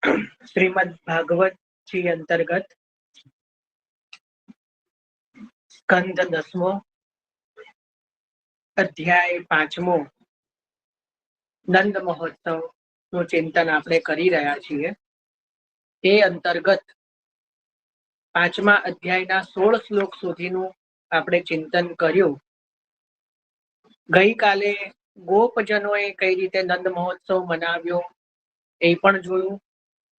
શ્રીમદ ભાગવત જી અંતર્ગત સ્કંદ 10મો, અધ્યાય 5મો નંદ મહોત્સવ નું ચિંતન આપણે કરી રહ્યા છીએ. એ અંતર્ગત 5મા અધ્યાયના 16 શ્લોક સુધીનું આપણે ચિંતન કર્યું. ગઈકાલે ગોપજનોએ કઈ રીતે નંદ મહોત્સવ મનાવ્યો એ પણ જોયું.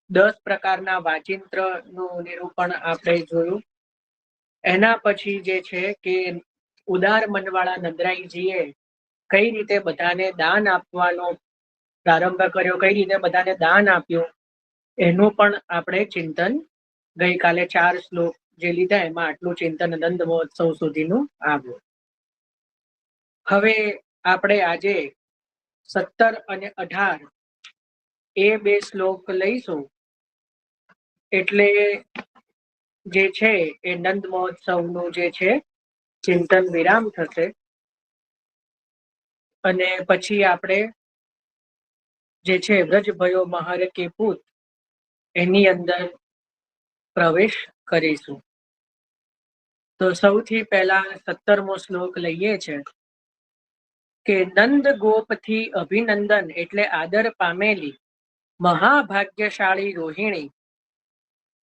10 પ્રકારના વાચિંત્રનું નિરૂપણ આપણે જોયું. એના પછી જે છે કે ઉદાર મનવાળા નંદરાયજીએ કઈ રીતે બધાને દાન આપવાનો પ્રારંભ કર્યો, કઈ રીતે બધાને દાન આપ્યું એનું પણ આપણે ચિંતન ગઈકાલે 4 શ્લોક જે લીધા એમાં આટલું ચિંતન નંદ મહોત્સવ સુધીનું આવ્યું. હવે આપણે આજે 17 અને 18 એ 2 શ્લોક લઈશું. એટલે જે છે એ નંદ મહોત્સવનું જે છે ચિંતન વિરામ થશે અને પછી આપણે જે છે વ્રજ ભયો મહર કે પૂત એની અંદર પ્રવેશ કરીશું. તો સૌથી પહેલા 17મો શ્લોક લઈએ છે કે નંદ ગોપથી અભિનંદન એટલે આદર પામેલી મહાભાગ્યશાળી રોહિણી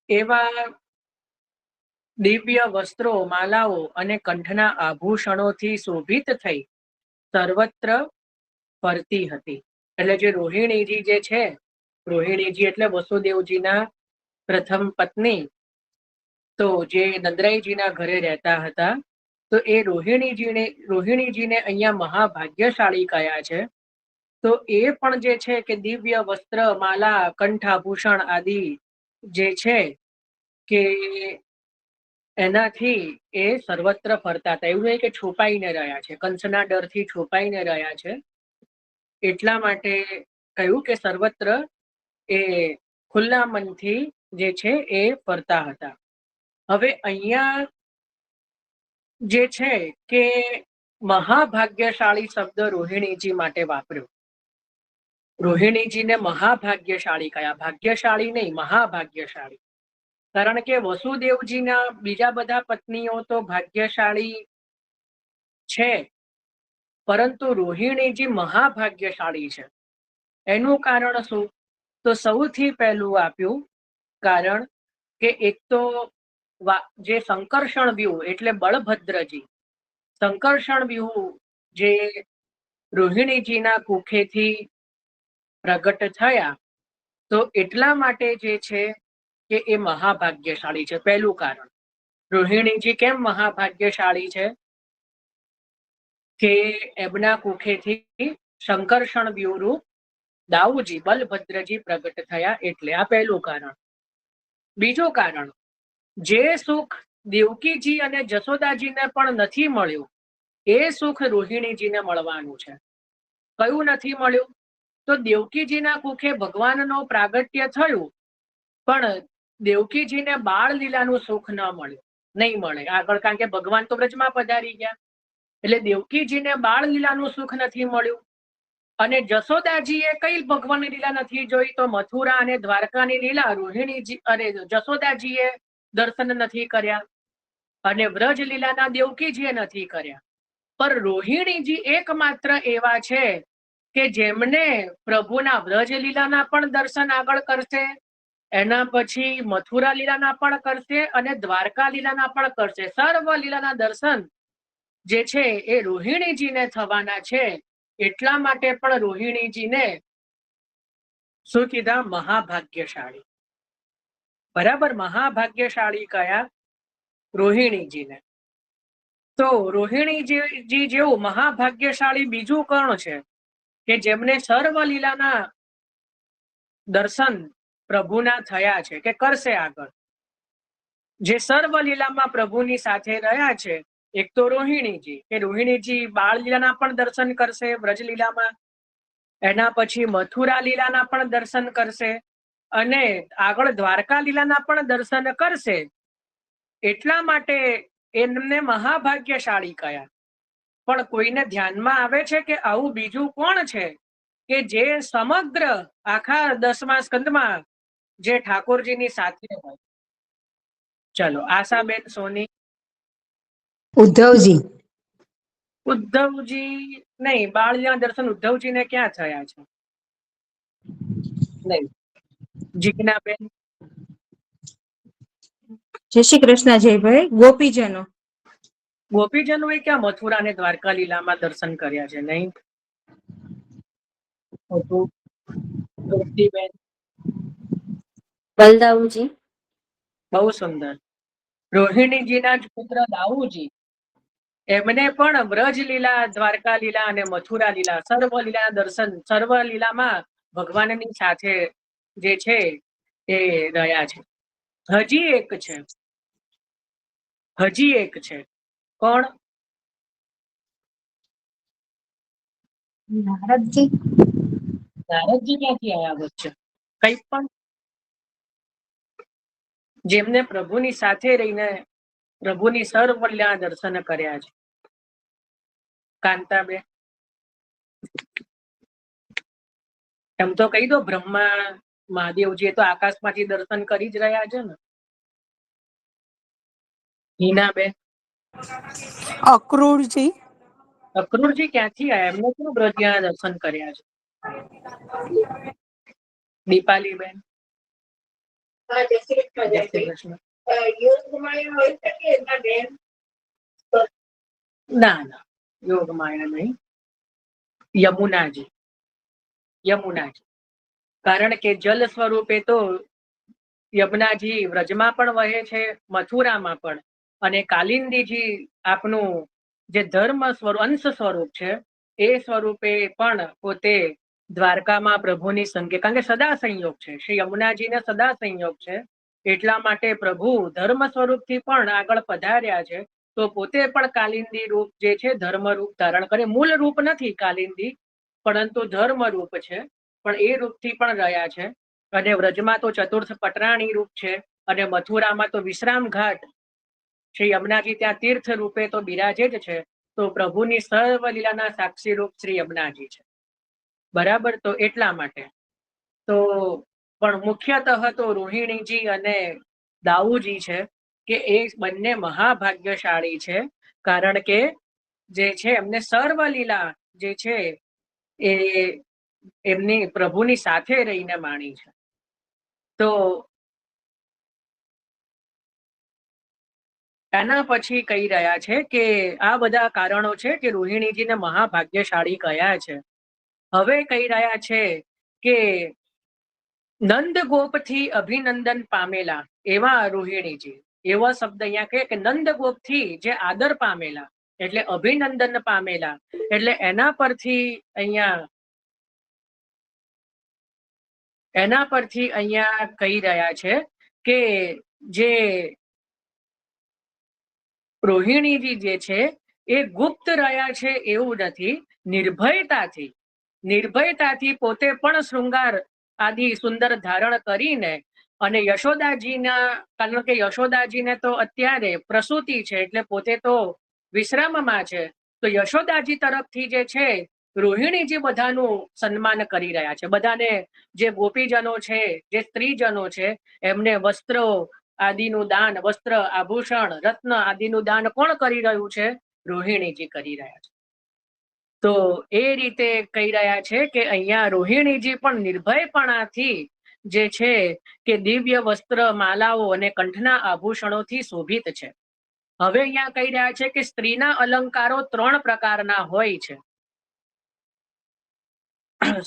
એવા દિવ્ય વસ્ત્રો, માલાઓ અને કંઠના આભૂષણોથી શોભિત થઈ સર્વત્ર ફરતી હતી. એટલે જે રોહિણીજી જે છે, રોહિણીજી એટલે વસુદેવજીના પ્રથમ પત્ની, તો જે નંદરાયજીના ઘરે રહેતા હતા, તો એ રોહિણીજીને અહીંયા મહાભાગ્યશાળી કયા છે. તો એ પણ જે છે કે દિવ્ય વસ્ત્ર, માલા, કંઠાભૂષણ આદિ જે છે કે એનાથી એ સર્વત્ર ફરતા હતા. એવું નહીં કે છુપાઈને રહ્યા છે, કંસના ડરથી છુપાઈને રહ્યા છે, એટલા માટે કહ્યું કે સર્વત્ર એ ખુલ્લા મનથી જે છે એ ફરતા હતા. હવે અહીંયા જે છે કે મહાભાગ્યશાળી શબ્દ રોહિણીજી માટે વાપર્યો. રોહિણીજીને મહાભાગ્યશાળી કયા, ભાગ્યશાળી નહીં, મહાભાગ્યશાળી. કારણ કે વસુદેવજીના બીજા બધા પત્નીઓ તો ભાગ્યશાળી છે, પરંતુ રોહિણીજી મહાભાગ્યશાળી છે. એનું કારણ શું? તો સૌથી પહેલું આપ્યું કારણ કે એક તો જે સંકર્ષણ વ્યૂહ એટલે બળભદ્રજી, સંકર્ષણ વ્યૂહ જે રોહિણીજીના કુખેથી પ્રગટ થયા, તો એટલા માટે જે છે કે એ મહાભાગ્યશાળી છે. પહેલું કારણ. રોહિણીજી કેમ મહાભાગ્યશાળી છે? કે એમના કુખેથી સંકર્ષણ વ્યૂહરૂપ દાઉજી બલભદ્રજી પ્રગટ થયા, એટલે આ પહેલું કારણ. બીજું કારણ, જે સુખ દેવકીજી અને જશોદાજીને પણ નથી મળ્યું એ સુખ રોહિણીજીને મળવાનું છે. કયું નથી મળ્યું? તો દેવકીજીના કુખે ભગવાનનો પ્રાગટ્ય થયું, પણ દેવકીજીને બાળ લીલાનું સુખ ન મળ્યું, નહીં મળે આગળ, કારણ કે ભગવાન તો વ્રજમાં પધારી ગયા, એટલે દેવકીજીને બાળ લીલાનું સુખ નથી મળ્યું. અને જશોદાજીએ કઈ ભગવાનની લીલા નથી જોઈ? તો મથુરા અને દ્વારકાની લીલા રોહિણીજી અરે જશોદાજીએ દર્શન નથી કર્યા, અને વ્રજ લીલાના દેવકીજીએ નથી કર્યા. પર રોહિણીજી એકમાત્ર એવા છે કે જેમને પ્રભુના વ્રજ લીલાના પણ દર્શન આગળ કરશે, એના પછી મથુરા લીલાના પણ કરશે અને દ્વારકા લીલાના પણ કરશે. સર્વ લીલાના દર્શન જે છે એ રોહિણીજીને થવાના છે. એટલા માટે પણ રોહિણીજીને શું કીધા? મહાભાગ્યશાળી. બરાબર, મહાભાગ્યશાળી કયા? રોહિણીજીને. તો રોહિણીજી જેવું મહાભાગ્યશાળી બીજું કોણ છે કે જેમને સર્વ લીલાના દર્શન પ્રભુના થયા છે કે કરશે આગળ? જે સર્વ લીલામાં પ્રભુની સાથે રહ્યા છે, એક તો રોહિણીજી, કે રોહિણીજી બાળ લીલાના પણ દર્શન કરશે વ્રજ લીલામાં, એના પછી મથુરા લીલાના પણ દર્શન કરશે અને આગળ દ્વારકા લીલાના પણ દર્શન કરશે. એટલા માટે એમને મહાભાગ્યશાળી કયા. પણ કોઈને ધ્યાનમાં આવે છે કે આવું બીજું કોણ છે કે જે સમગ્ર આખા 10મા સ્કંદમાં જે ઠાકોરજીની સાથે હોય. ચલો, આશાબેન સોની. ઉદ્ધવજી. ઉદ્ધવજી નહીં, બાળ લીલા દર્શન ઉદ્ધવજીને ક્યાં થયા છે? નહીં. જીજ્ઞાબેન. જય શ્રી કૃષ્ણ જયભાઈ. ગોપીજનો. ગોપીજનોએ ક્યાં મથુરા અને દ્વારકા લીલામાં દર્શન કર્યા છે? નહીં. બલદાઉજી. બહુ સુંદર. રોહિણીજીના જ પુત્ર દાઉજી, એમને પણ વ્રજ લીલા, દ્વારકા લીલા અને મથુરા લીલા, સર્વ લીલા દર્શન, સર્વ લીલામાં ભગવાનની સાથે જે છે એ રહ્યા છે. હજી એક છે, હજી એક છે. કોણ? નારદજી. નારદજી ક્યાંથી આવ્યા વચ્ચે? કઈ પણ જેમને પ્રભુની સાથે રહીને પ્રભુની સર્વ લીલા દર્શન કર્યા છે. કાંતાબેન. એમ તો કહી દો, બ્રહ્મા મહાદેવજી તો આકાશમાંથી દર્શન કરી જ રહ્યા છે ને. હિનાબેન. અક્રૂરજી. અક્રૂરજી ક્યાંથી આવ્યા? એમને શું બ્રજ્ઞાના દર્શન કર્યા છે? દીપાલીબેન. ના ના, યોગમાયા નહીં. યમુનાજી. યમુનાજી. કારણ કે જલ સ્વરૂપે તો યમુનાજી વ્રજમાં પણ વહે છે, મથુરામાં પણ. અને કાલિંદીજી આપનું જે ધર્મ સ્વરૂપ, અંશ સ્વરૂપ છે, એ સ્વરૂપે પણ પોતે દ્વારકામાં પ્રભુની સંગે, કારણ કે સદા સંયોગ છે, શ્રી યમુનાજીને સદા સંયોગ છે, એટલા માટે પ્રભુ ધર્મ સ્વરૂપથી પણ આગળ પધાર્યા છે. તો પોતે પણ કાલિંદી રૂપ જે છે ધર્મ રૂપ ધારણ કરે. મૂળ રૂપ નથી કાલિંદી, પરંતુ ધર્મ રૂપ છે, પણ એ રૂપથી પણ રહ્યા છે. અને વ્રજમાં તો ચતુર્થ પટરાણી રૂપ છે, અને મથુરામાં તો વિશ્રામ ઘાટ શ્રી યમુનાજી ત્યાં તીર્થ રૂપે તો બિરાજે જ છે. તો પ્રભુની સર્વ લીલાના સાક્ષી રૂપ શ્રી યમુનાજી છે. બરાબર. તો એટલા માટે તો પણ મુખ્યતઃ તો રોહિણીજી અને દાઉજી છે કે એ બંને મહાભાગ્યશાળી છે, કારણ કે જે છે એમને સર્વ લીલા જે છે એ એમની પ્રભુની સાથે રહીને માણી છે. તો એના પછી કહી રહ્યા છે કે આ બધા કારણો છે કે રોહિણીજીને મહાભાગ્યશાળી કયા છે. હવે કહી રહ્યા છે કે નંદ ગોપથી અભિનંદન પામેલા એવા રોહિણીજી, એવો શબ્દ અહીંયા કહે કે નંદ ગોપથી જે આદર પામેલા, એટલે અભિનંદન પામેલા, એટલે એના પરથી અહીંયા કહી રહ્યા છે કે જે રોહિણીજી જે છે એ ગુપ્ત રહ્યા છે એવું નથી. નિર્ભયતાથી પોતે પણ શૃંગાર આદિ સુંદર ધારણ કરીને, અને યશોદાજીના, કારણ કે યશોદાજીને તો અત્યારે પ્રસૂતિ છે, એટલે પોતે તો વિશ્રામમાં છે. તો યશોદાજી તરફથી જે છે રોહિણીજી બધાનું સન્માન કરી રહ્યા છે. બધાને જે ગોપીજનો છે, જે સ્ત્રીજનો છે, એમને વસ્ત્રો આદિનું દાન, વસ્ત્ર, આભૂષણ, રત્ન આદિનું દાન કોણ કરી રહ્યું છે? રોહિણીજી કરી રહ્યા છે. તો એ રીતે કહી રહ્યા છે કે અહીંયા રોહિણીજી પણ નિર્ભયપણાથી જે છે કે દિવ્ય વસ્ત્ર, માલાઓ અને કંઠના આભૂષણોથી શોભિત છે. હવે અહીંયા કહી રહ્યા છે કે સ્ત્રીના અલંકારો 3 પ્રકારના હોય છે.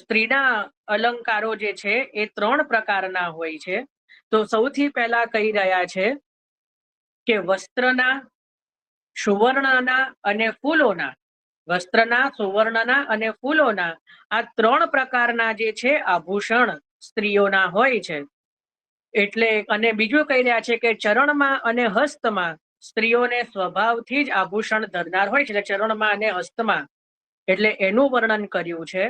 સ્ત્રીના અલંકારો જે છે એ 3 પ્રકારના હોય છે. તો સૌથી પહેલા કહી રહ્યા છે કે વસ્ત્રના, સુવર્ણના અને ફૂલોના. વસ્ત્રના, સુવર્ણના અને ફૂલોના આ 3 પ્રકારના જે છે આભૂષણ સ્ત્રીઓના હોય છે. એટલે અને બીજું કહી રહ્યા છે કે ચરણમાં અને હસ્તમાં સ્ત્રીઓને સ્વભાવથી જ આભૂષણ ધરનાર હોય છે, એટલે ચરણમાં અને હસ્તમાં, એટલે એનું વર્ણન કર્યું છે.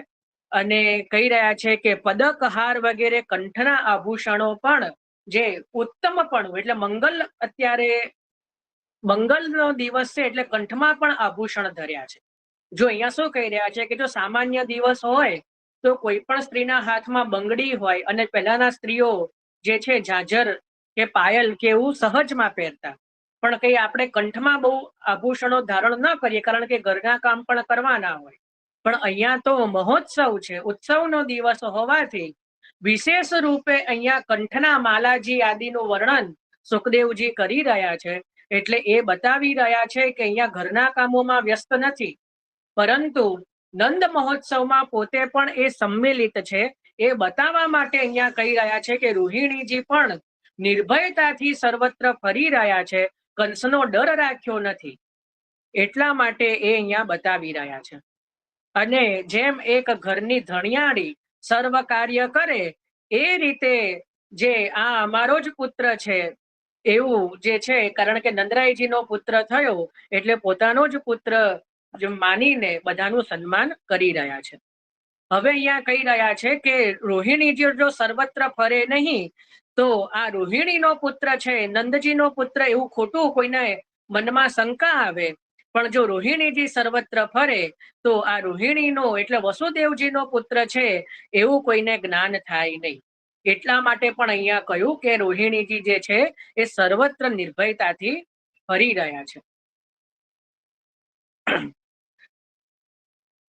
અને કહી રહ્યા છે કે પદક, હાર વગેરે કંઠના આભૂષણો પણ જે ઉત્તમ પણ, એટલે મંગલ, અત્યારે મંગલનો દિવસ છે એટલે કંઠમાં પણ આભૂષણ ધર્યા છે. જો અહીંયા શું કહી રહ્યા છે કે જો સામાન્ય દિવસ હોય તો કોઈ પણ સ્ત્રીના હાથમાં બંગડી હોય, અને પહેલાના સ્ત્રીઓ જે છે ઝાંઝર કે પાયલ કે એવું સહજમાં પહેરતા, પણ કઈ આપણે કંઠમાં બહુ આભૂષણો ધારણ ન કરીએ, કારણ કે ઘરના કામ પણ કરવાના હોય. પણ અહીંયા તો મહોત્સવ છે, ઉત્સવનો દિવસ હોવાથી વિશેષ રૂપે અહીંયા કંઠના માલાજી આદિનું વર્ણન સુખદેવજી કરી રહ્યા છે. એટલે એ બતાવી રહ્યા છે કે અહીંયા ઘરના કામોમાં વ્યસ્ત નથી, પરંતુ નંદ મહોત્સવમાં પોતે પણ એ સંમિલિત છે. એ બતાવવા માટે અહીંયા કહી રહ્યા છે કે રોહિણીજી પણ નિર્ભયતાથી સર્વત્ર ફરી રહ્યા છે, કંસનો ડર રાખ્યો નથી, એટલા માટે એ અહીંયા બતાવી રહ્યા છે. અને જેમ એક ઘરની ધણિયાળી સર્વ કાર્ય કરે એ રીતે જે આ અમારો જ પુત્ર છે એવું જે છે, કારણ કે નંદરાયજીનો પુત્ર થયો એટલે પોતાનો જ પુત્ર માનીને બધાનું સન્માન કરી રહ્યા છે. હવે અહીંયા કહી રહ્યા છે કે રોહિણીજી જો સર્વત્ર ફરે નહીં તો આ રોહિણીનો પુત્ર છે, નંદજીનો પુત્ર, એવું ખોટું કોઈને મનમાં શંકા આવે. પણ જો રોહિણીજી સર્વત્ર ફરે તો આ રોહિણીનો એટલે વસુદેવજીનો પુત્ર છે એવું કોઈને જ્ઞાન થાય નહીં. એટલા માટે પણ અહીંયા કહ્યું કે રોહિણીજી જે છે એ સર્વત્ર નિર્ભયતાથી ફરી રહ્યા છે.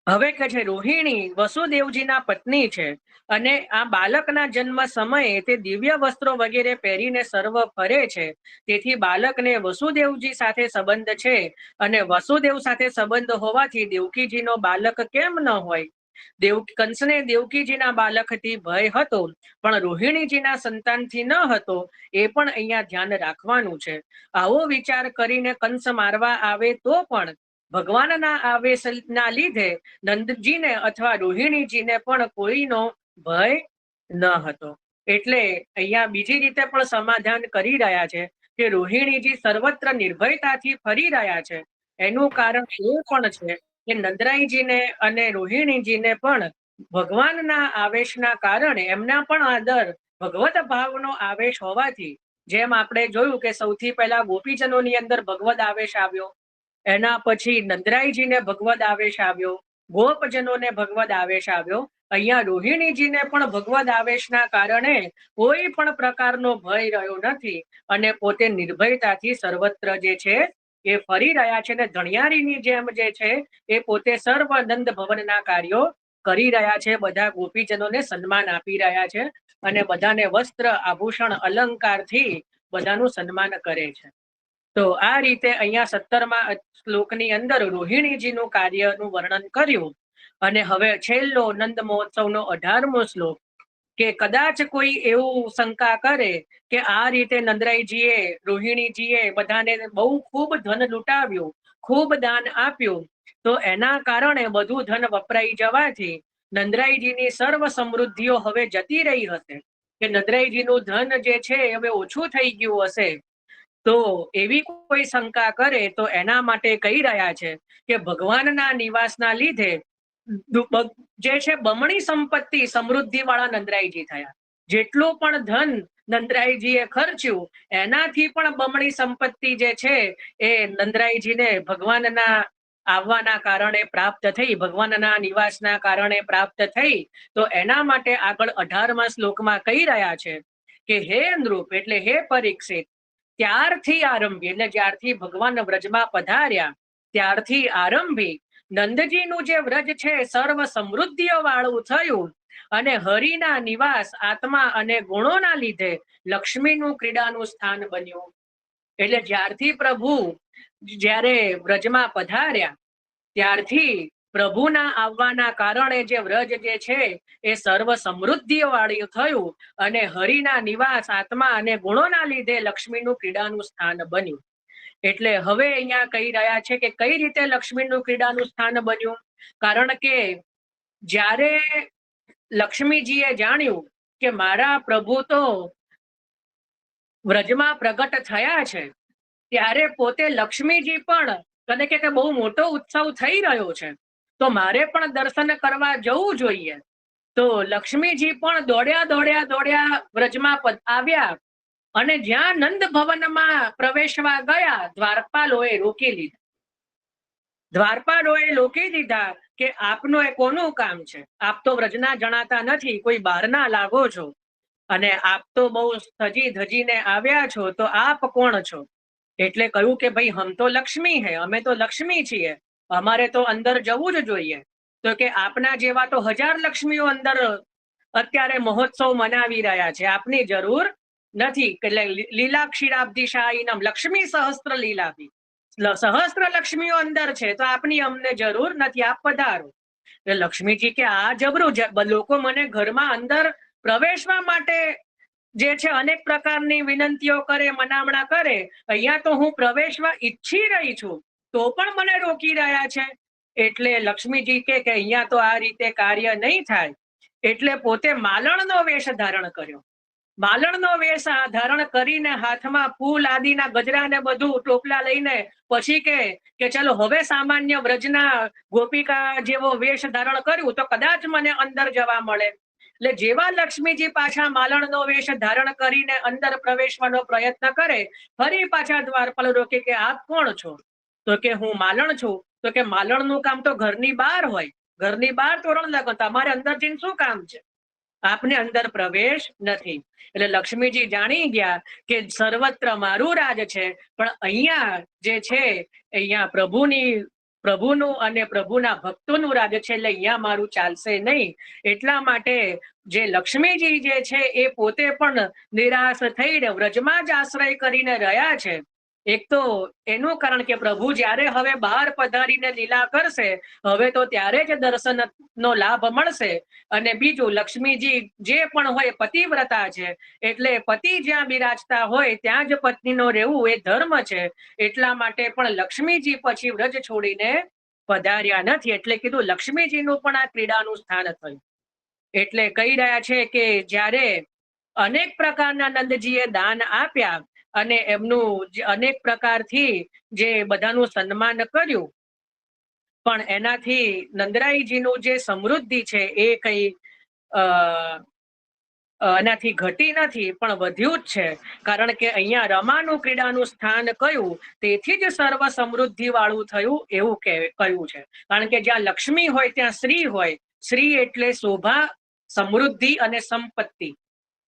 હવે કે છે રોહિણી વસુદેવજીના પત્ની છે અને આ બાળકના જન્મ સમયે તે દિવ્ય વસ્ત્રો વગેરે પહેરીને સર્વ ફરે છે. તેથી બાળકને વસુદેવજી સાથે સંબંધ છે, અને વસુદેવ સાથે સંબંધ હોવાથી દેવકીજીનો બાળક કેમ ન હોય. કંસને દેવકીજીના બાળકથી ભય હતો, પણ રોહિણીજીના સંતાનથી ન હતો. એ પણ અહીંયા ધ્યાન રાખવાનું છે. આવો વિચાર કરીને કંસ મારવા આવે તો પણ ભગવાનના આવેશના લીધે નંદજીને અથવા રોહિણીજીને પણ કોઈનો ભય ન હતો. એટલે અહીંયા બીજી રીતે પણ સમાધાન કરી રહ્યા છે કે રોહિણીજી સર્વત્ર નિર્ભયતાથી ફરી રહ્યા છે. એનું કારણ એ પણ છે કે નંદરાયજીને અને રોહિણીજીને પણ ભગવાનના આવેશના કારણે એમના પણ આદર ભગવત ભાવનો આવેશ હોવાથી, જેમ આપણે જોયું કે સૌથી પહેલા ગોપીજનોની અંદર ભગવદ આવેશ આવ્યો, એના પછી નંદરાયજીને ભગવદ આવેશ આવ્યો, ગોપજનોને ભગવદ આવેશ આવ્યો. અહીંયા રોહિણીજીને પણ ભગવદ આવેશના કારણે કોઈ પણ પ્રકારનો ભય રહ્યો નથી અને પોતે નિર્ભયતાથી સર્વત્ર જે છે એ ફરી રહ્યા છે. અને ધણિયારીની જેમ જે છે એ પોતે સર્વ નંદ ભવનના કાર્યો કરી રહ્યા છે. બધા ગોપીજનોને સન્માન આપી રહ્યા છે અને બધાને વસ્ત્ર આભૂષણ અલંકારથી બધાનું સન્માન કરે છે. તો આ રીતે અહીંયા 17મા શ્લોકની અંદર રોહિણીજીનું કાર્યનું વર્ણન કર્યું. અને હવે છેલ્લો નંદ મહોત્સવનો 18મો શ્લોક, કે કદાચ કોઈ એવું શંકા કરે કે આ રીતે નંદરાયજીએ રોહિણીજીએ બધાને બહુ ખૂબ ધન લૂંટાવ્યું, ખૂબ દાન આપ્યું, તો એના કારણે બધું ધન વપરાઈ જવાથી નંદરાયજીની સર્વ સમૃદ્ધિઓ હવે જતી રહી હશે, કે નંદરાયજીનું ધન જે છે હવે ઓછું થઈ ગયું હશે. તો એવી કોઈ શંકા કરે તો એના માટે કહી રહ્યા છે કે ભગવાનના નિવાસના લીધે જે છે બમણી સંપત્તિ સમૃદ્ધિ વાળા નંદરાયજી થયા. જેટલું પણ ધન નંદરાયજીએ ખર્ચ્યું એનાથી પણ બમણી સંપત્તિ જે છે એ નંદરાયજીને ભગવાનના આવવાના કારણે પ્રાપ્ત થઈ, ભગવાનના નિવાસના કારણે પ્રાપ્ત થઈ. તો એના માટે આગળ 18મા શ્લોકમાં કહી રહ્યા છે કે હે નૃપ એટલે હે પરીક્ષિત, ત્યારથી આરંભી એટલે જ્યારથી ભગવાન વ્રજમાં પધાર્યા ત્યારથી આરંભી નંદજીનું જે વ્રજ છે સર્વ સમૃદ્ધિઓ વાળું થયું અને હરિના નિવાસ આત્મા અને ગુણોના લીધે લક્ષ્મીનું ક્રીડાનું સ્થાન બન્યું. એટલે જ્યારથી પ્રભુ જ્યારે વ્રજમાં પધાર્યા ત્યારથી પ્રભુના આવવાના કારણે જે વ્રજ જે છે એ સર્વ સમૃદ્ધિઓ વાળું થયું અને હરિના નિવાસ આત્મા અને ગુણોના લીધે લક્ષ્મીનું ક્રીડાનું સ્થાન બન્યું. એટલે હવે અહીંયા કહી રહ્યા છે કે કઈ રીતે લક્ષ્મીનું ક્રીડાનું સ્થાન બન્યું. કારણ કે જ્યારે લક્ષ્મીજીએ જાણ્યું કે મારા પ્રભુ તો વ્રજમાં પ્રગટ થયા છે, ત્યારે પોતે લક્ષ્મીજી પણ કને કે બહુ મોટો ઉત્સવ થઈ રહ્યો છે તો મારે પણ દર્શન કરવા જવું જોઈએ. તો લક્ષ્મીજી પણ દોડ્યા વ્રજમાં આવ્યા અને જ્યાં નંદ ભવનમાં પ્રવેશવા ગયા દ્વારપાલોએ રોકી લીધા. દ્વારપાલોએ રોકી દીધા કે આપનું એ કોનું કામ છે, આપ તો વ્રજના જણાતા નથી, કોઈ બહારના લાગો છો. અને આપ તો બહુ સજી ધજીને આવ્યા છો, તો આપ કોણ છો? એટલે કહ્યું કે ભાઈ હમ તો લક્ષ્મી હે, અમે તો લક્ષ્મી છીએ, અમારે તો અંદર જવું જ જોઈએ. તો કે આપના જેવા તો 1000 લક્ષ્મીઓ અંદર અત્યારે મહોત્સવ મનાવી રહ્યા છે, આપની જરૂર નથી. એટલે લીલા ક્ષીરાબ્દી શાહીનમ લક્ષ્મી સહસ્ત્ર લીલાભી, સહસ્ત્ર લક્ષ્મીઓ અંદર છે, તો આપની અમને જરૂર નથી, આપ પધારો. એટલે લક્ષ્મીજી કે આ જબરું, લોકો મને ઘરમાં અંદર પ્રવેશવા માટે જે છે અનેક પ્રકારની વિનંતીઓ કરે, મનામણા કરે, અહીંયા તો હું પ્રવેશવા ઈચ્છી રહી છું તો પણ મને રોકી રહ્યા છે. એટલે લક્ષ્મીજી કે અહીંયા તો આ રીતે કાર્ય નહીં થાય. એટલે પોતે માલણનો વેશ ધારણ કર્યો. માલણનો વેશ ધારણ કરીને હાથમાં ફૂલ આદિના ગજરા ને બધું ટોપલા લઈને પછી કે ચલો હવે સામાન્ય વ્રજના ગોપિકા જેવો વેશ ધારણ કર્યું તો કદાચ મને અંદર જવા મળે. એટલે જેવા લક્ષ્મીજી પાછા માલણનો વેશ ધારણ કરીને અંદર પ્રવેશવાનો પ્રયત્ન કરે, ફરી પાછા દ્વારપાલ રોકે કે આપ કોણ છો? તો કે હું માલણ છું. તો કે માલણનું કામ તો ઘરની બહાર હોય, ઘરની બહાર તોરણ લગાવો, તમારે અંદર જઈને શું કામ છે? આપને અંદર પ્રવેશ નથી. એટલે લક્ષ્મીજી જાણી ગયા કે સર્વત્ર મારું રાજ છે, પણ અહીંયા જે છે અહીંયા પ્રભુનું અને પ્રભુના ભક્તોનું રાજ છે, એટલે અહીંયા મારું ચાલશે નહીં. એટલા માટે જે લક્ષ્મીજી જે છે એ પોતે પણ નિરાશ થઈને વ્રજમાં જ આશ્રય કરીને રહ્યા છે. એક તો એનું કારણ કે પ્રભુ જ્યારે હવે બહાર પધારીને લીલા કરશે, હવે તો ત્યારે જ દર્શનનો લાભ મળશે. અને બીજું, લક્ષ્મીજી જે પણ હોય પતિવ્રતા છે, એટલે પતિ જ્યાં બિરાજતા હોય ત્યાં જ પત્નીનો રહેવું એ ધર્મ છે. એટલા માટે પણ લક્ષ્મીજી પછી વ્રજ છોડીને પધાર્યા નથી. એટલે કીધું લક્ષ્મીજીનું પણ આ ક્રીડાનું સ્થાન થયું. એટલે કહી રહ્યા છે કે જ્યારે અનેક પ્રકારના નંદજીએ દાન આપ્યા અને એમનું અનેક પ્રકારથી જે બધાનું સન્માન કર્યું, પણ એનાથી નંદરાયજીનું જે સમૃદ્ધિ છે એ કઈ એનાથી ઘટી નથી, પણ વધ્યું જ છે. કારણ કે અહીંયા રમાનું ક્રીડાનું સ્થાન કયું, તેથી જ સર્વ સમૃદ્ધિ વાળું થયું એવું કહ્યું છે. કારણ કે જ્યાં લક્ષ્મી હોય ત્યાં શ્રી હોય. શ્રી એટલે શોભા, સમૃદ્ધિ અને સંપત્તિ.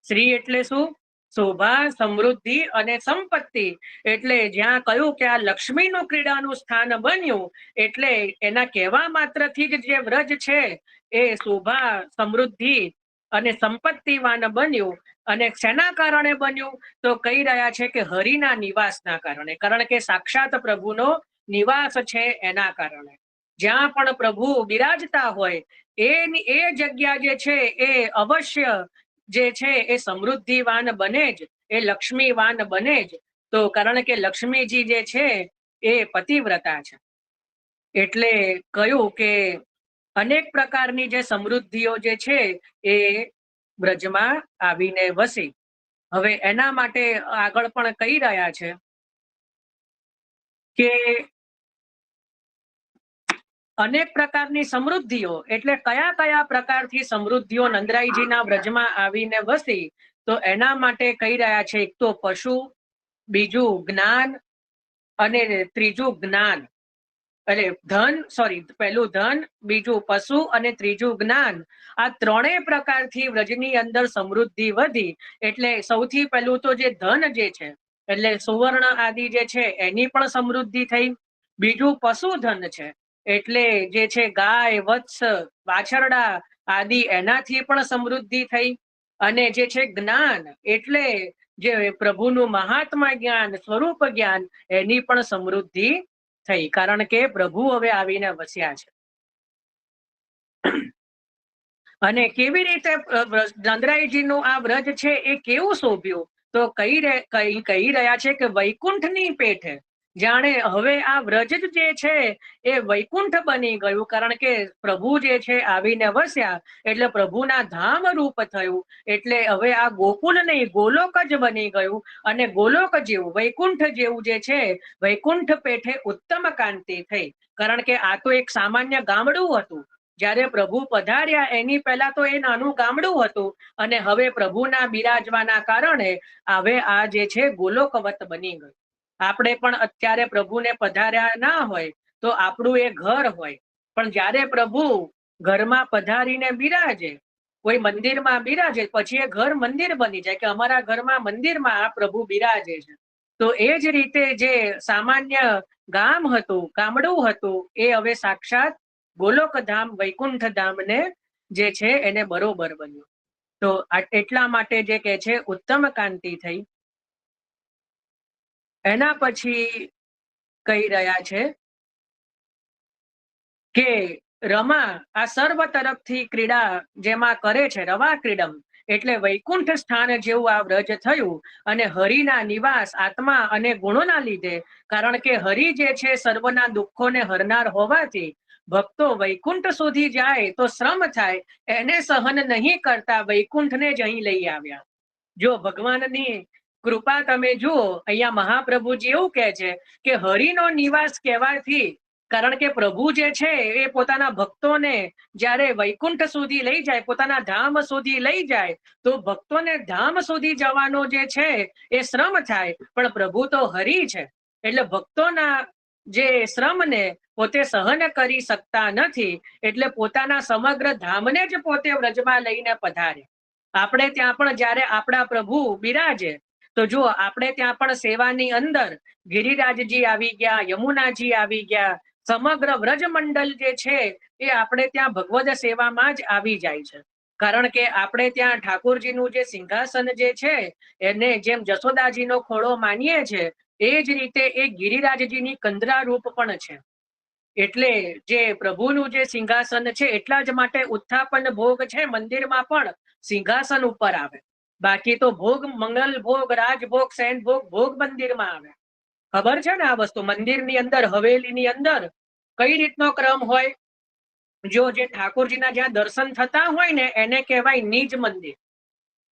શ્રી એટલે શું? શોભા, સમૃદ્ધિ અને સંપત્તિ. એટલે જ્યાં કહ્યું કે આ લક્ષ્મીનું ક્રીડાનું સ્થાન બન્યું, એટલે એના કહેવા માત્રથી જ જે વ્રજ છે એ શોભા, સમૃદ્ધિ અને સંપત્તિવાન બન્યું. અને શેના કારણે બન્યું? તો કહી રહ્યા છે કે હરિના નિવાસના કારણે. કારણ કે સાક્ષાત પ્રભુનો નિવાસ છે એના કારણે. જ્યાં પણ પ્રભુ બિરાજતા હોય એ જગ્યા જે છે એ અવશ્ય જે છે એ સમૃદ્ધિવાન બને જ, એ લક્ષ્મીવાન બને જ. તો કારણ કે લક્ષ્મીજી જે છે એ પતિવ્રતા છે. એટલે કહ્યું કે અનેક પ્રકારની જે સમૃદ્ધિઓ જે છે એ વ્રજમાં આવીને વસી. હવે એના માટે આગળ પણ કહી રહ્યા છે કે અનેક પ્રકારની સમૃદ્ધિઓ એટલે કયા કયા પ્રકારથી સમૃદ્ધિઓ નંદરાયજીના વ્રજમાં આવીને વસી? તો એના માટે કહી રહ્યા છે એક તો પશુ, બીજું જ્ઞાન અને ત્રીજું જ્ઞાન. એટલે પહેલું ધન, બીજું પશુ અને ત્રીજું જ્ઞાન. આ ત્રણેય પ્રકારથી વ્રજની અંદર સમૃદ્ધિ વધી. એટલે સૌથી પહેલું તો જે ધન જે છે, એટલે સુવર્ણ આદિ જે છે એની પણ સમૃદ્ધિ થઈ. બીજું પશુધન છે, એટલે જે છે ગાય, વત્સ, વાછરડા આદિ, એનાથી પણ સમૃદ્ધિ થઈ. અને જે છે જ્ઞાન, એટલે જે પ્રભુનું મહાત્મા જ્ઞાન, સ્વરૂપ જ્ઞાન, એની પણ સમૃદ્ધિ થઈ. કારણ કે પ્રભુ હવે આવીને વસ્યા છે. અને કેવી રીતે નંદરાયજીનું આ વ્રજ છે એ કેવું શોભ્યું? તો કહી રહ્યા છે કે વૈકુંઠની પેઠે જાણે હવે આ વ્રજ જે છે એ વૈકુંઠ બની ગયું. કારણ કે પ્રભુ જે છે આવીને વસ્યા એટલે પ્રભુના ધામ રૂપ થયું. એટલે હવે આ ગોકુલ નહીં, ગોલોક જ બની ગયું. અને ગોલોક જેવું, વૈકુંઠ જેવું જે છે, વૈકુંઠ પેઠે ઉત્તમ કાંતિ થઈ. કારણ કે આ તો એક સામાન્ય ગામડું હતું. જ્યારે પ્રભુ પધાર્યા એની પહેલા તો એ નાનું ગામડું હતું, અને હવે પ્રભુના બિરાજવાના કારણે હવે આ જે છે ગોલોકવત બની ગયું. આપણે પણ અત્યારે પ્રભુને પધાર્યા ના હોય તો આપણું એ ઘર હોય, પણ જ્યારે પ્રભુ ઘરમાં પધારીને બિરાજે, કોઈ મંદિરમાં બિરાજે પછી એ ઘર મંદિર બની જાય કે અમારા ઘરમાં મંદિરમાં આ પ્રભુ બિરાજે છે. તો એ જ રીતે જે સામાન્ય ગામ હતું, ગામડું હતું, એ હવે સાક્ષાત ગોલોકધામ વૈકુંઠ ધામને જે છે એને બરોબર બન્યું. તો એટલા માટે જે કે છે ઉત્તમ કાંતિ થઈ. એના પછી કહી રહ્યા છે કે રમા આ સર્વ તરફથી ક્રીડા જેમાં કરે છે, રવા ક્રીડમ એટલે વૈકુંઠ સ્થાન જેવું આ વ્રજ થયું. અને હરિના નિવાસ આત્મા અને ગુણોના લીધે, કારણ કે હરિ જે છે સર્વના દુઃખોને હરનાર હોવાથી ભક્તો વૈકુંઠ સુધી જાય તો શ્રમ થાય, એને સહન નહીં કરતા વૈકુંઠને જ અહીં લઈ આવ્યા. જો ભગવાનની કૃપા તમે જુઓ, અહીંયા મહાપ્રભુજી એવું કહે છે કે હરિનો નિવાસ કહેવાથી, કારણ કે પ્રભુ જે છે એ પોતાના ભક્તોને જ્યારે વૈકુંઠ સુધી લઈ જાય, પોતાના ધામ સુધી લઈ જાય, તો ભક્તોને ધામ સુધી જવાનો જે છે એ શ્રમ થાય. પણ પ્રભુ તો હરિ છે એટલે ભક્તોના જે શ્રમને પોતે સહન કરી શકતા નથી, એટલે પોતાના સમગ્ર ધામને જ પોતે વ્રજમાં લઈને પધારે. આપણે ત્યાં પણ જ્યારે આપણા પ્રભુ બિરાજે તો જુઓ, આપણે ત્યાં પણ સેવાની અંદર ગિરિરાજજી આવી ગયા, યમુનાજી આવી ગયા, સમગ્ર વ્રજ મંડળ જે છે એ આપણે ત્યાં ભગવદ સેવામાં જ આવી જાય છે. કારણ કે આપણે ત્યાં ઠાકોરજીનું જે સિંહાસન જે છે એને જેમ જશોદાજીનો ખોળો માનીએ છે, એ જ રીતે એ ગિરિરાજજીની કંદરા રૂપ પણ છે. એટલે જે પ્રભુનું જે સિંહાસન છે એટલા જ માટે ઉત્થાપન ભોગ છે મંદિરમાં પણ સિંહાસન ઉપર આવે. બાકી તો ભોગ મંગલ ભોગ, રાજભોગ, સૈન ભોગ, ભોગ મંદિરમાં આવે. ખબર છે ને આ વસ્તુ? મંદિરની અંદર, હવેલીની અંદર કઈ રીતનો ક્રમ હોય? જો જે ઠાકોરજીના જ્યાં દર્શન થતા હોય ને એને કહેવાય નિજ મંદિર.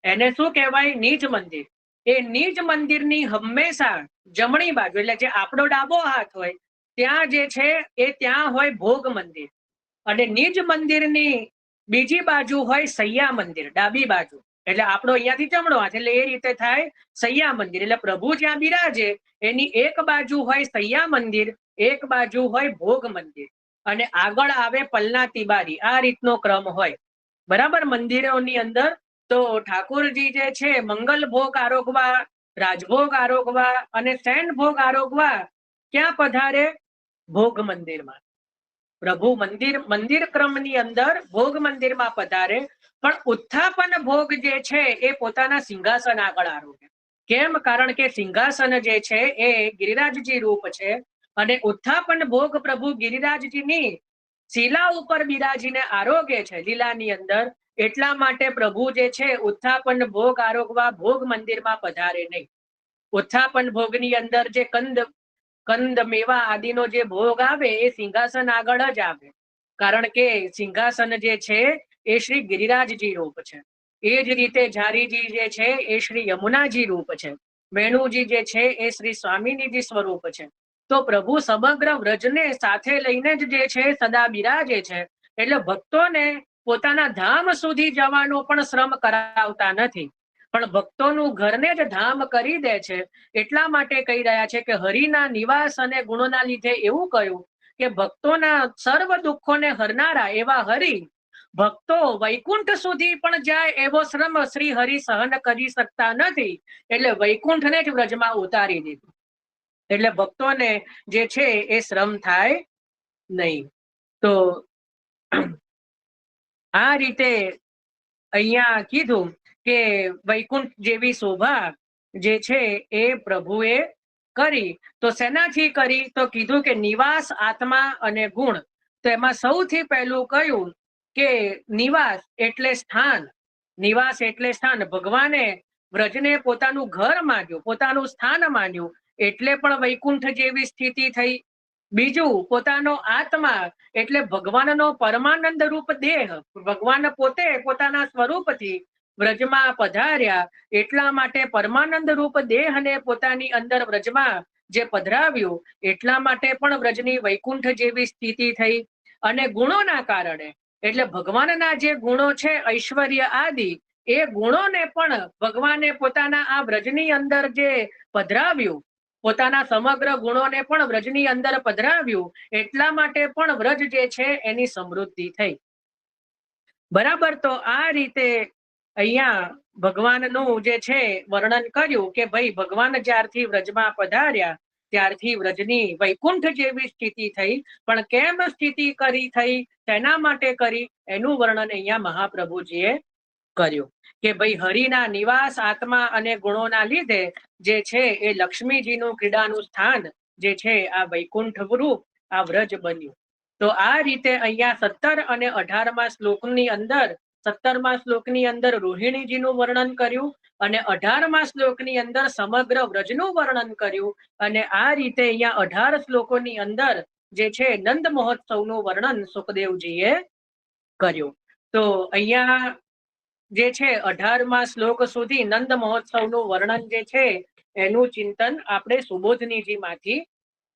એને શું કહેવાય? નિજ મંદિર. એ નિજ મંદિરની હંમેશા જમણી બાજુ, એટલે જે આપણો ડાબો હાથ હોય ત્યાં જે છે એ ત્યાં હોય ભોગ મંદિર, અને નિજ મંદિરની બીજી બાજુ હોય સૈયા મંદિર, ડાબી બાજુ. એટલે આપણો અહીંયાથી જમણો હાથ, એટલે એ રીતે થાય સૈયા મંદિર. એટલે પ્રભુ જ્યાં બિરાજે એની એક બાજુ હોય સૈયા મંદિર, એક બાજુ હોય ભોગ મંદિર, અને આગળ આવે પલના તિબારી. આ રીતનો ક્રમ હોય બરાબર મંદિરોની અંદર. તો ઠાકોરજી જે છે મંગલ ભોગ આરોગવા, રાજભોગ આરોગવા અને સૈન ભોગ આરોગવા ક્યાં પધારે? ભોગ મંદિરમાં. પ્રભુ મંદિર ક્રમની અંદર ભોગ મંદિરમાં પધારે, પણ ઉત્થાપન ભોગ જે છે એ પોતાના સિંહાસન આગળ આરોગે. કેમ? કારણ કે સિંહાસન જે છે એ ગિરિરાજજી રૂપ છે, અને ઉત્થાપન ભોગ પ્રભુ ગિરિરાજજીની શિલા ઉપર બિરાજીને આરોગે છે લીલાની અંદર. એટલા માટે પ્રભુ જે છે ઉત્થાપન ભોગ આરોગવા ભોગ મંદિરમાં પધારે નહીં. ઉત્થાપન ભોગની અંદર જે કંદ મેવા આદિનો જે ભોગ આવે એ સિંહાસન આગળ જ આવે, કારણ કે સિંહાસન જે છે એ શ્રી ગિરિરાજજી રૂપ છે. એ જ રીતે ઝારીજી જે છે એ શ્રી યમુનાજી રૂપ છે, વેણુજી જે છે એ શ્રી સ્વામિનીજી સ્વરૂપ છે. તો પ્રભુ સમગ્ર વ્રજને સાથે લઈને જ જે છે સદા બિરાજે છે. એટલે ભક્તોને પોતાના ધામ સુધી જવાનો પણ શ્રમ કરાવતા નથી, પણ ભક્તોનું ઘરને જ ધામ કરી દે છે. એટલા માટે કહી રહ્યા છે કે હરિના નિવાસ અને ગુણોના લીધે એવું કહ્યું કે ભક્તોના સર્વ દુઃખોને હરનારા એવા હરિ ભક્તો વૈકુંઠ સુધી પણ જાય એવો શ્રમ શ્રી હરિ સહન કરી શકતા નથી, એટલે વૈકુંઠને જ વ્રજમાં ઉતારી દીધું. એટલે ભક્તોને જે છે એ શ્રમ થાય નહીં. તો આ રીતે અહીંયા કીધું કે વૈકુંઠ જેવી શોભા જે છે એ પ્રભુએ કરી. તો શેનાથી કરી? તો કીધું કે નિવાસ, આત્મા અને ગુણ. તો એમાં સૌથી પહેલું કહ્યું કે નિવાસ એટલે સ્થાન. નિવાસ એટલે સ્થાન. ભગવાને વ્રજને પોતાનું ઘર માન્યું, પોતાનું સ્થાન માન્યું, એટલે પણ વૈકુંઠ જેવી સ્થિતિ થઈ. બીજું, પોતાનો આત્મા એટલે ભગવાનનો પરમાનંદ રૂપ દેહ. ભગવાન પોતે પોતાના સ્વરૂપથી વ્રજમાં પધાર્યા, એટલા માટે પરમાનંદ રૂપ દેહને પોતાની અંદર વ્રજમાં જે પધરાવ્યું, એટલા માટે પણ વ્રજની વૈકુંઠ જેવી સ્થિતિ થઈ. અને ગુણોના કારણે, એટલે ભગવાનના જે ગુણો છે ઐશ્વર્ય આદિ, એ ગુણોને પણ ભગવાને પોતાના આ વ્રજની અંદર જે પધરાવ્યું, પોતાના સમગ્ર ગુણોને પણ વ્રજની અંદર પધરાવ્યું, એટલા માટે પણ વ્રજ જે છે એની સમૃદ્ધિ થઈ. બરાબર. તો આ રીતે અહીંયા ભગવાનનું જે છે વર્ણન કર્યું કે ભાઈ ભગવાન જ્યારથી વ્રજમાં પધાર્યા ત્યારથી વ્રજની વૈકુંઠ જેવી સ્થિતિ થઈ, પણ કેમ સ્થિતિ કરી થઈ, તેના માટે કરી, એનું વર્ણન અહીંયા મહાપ્રભુજીએ કર્યું કે ભાઈ હરિના નિવાસ આત્મા અને ગુણોના લીધે જે છે એ લક્ષ્મીજીનું ક્રીડાનું સ્થાન જે છે આ વૈકુંઠ રૂપ આ વ્રજ બન્યું. તો આ રીતે અહીંયા 17 અને 18મા શ્લોકની અંદર 17મા શ્લોકની અંદર રોહિણીજીનું વર્ણન કર્યું અને 18મા શ્લોકની અંદર સમગ્ર વ્રજનું વર્ણન કર્યું. અને આ રીતે અહીંયા 18 શ્લોકોની અંદર જે છે નંદ મહોત્સવનું વર્ણન સુખદેવજીએ કર્યું. તો અહીંયા જે છે 18મા શ્લોક સુધી નંદ મહોત્સવનું વર્ણન જે છે એનું ચિંતન આપણે સુબોધનીજીમાંથી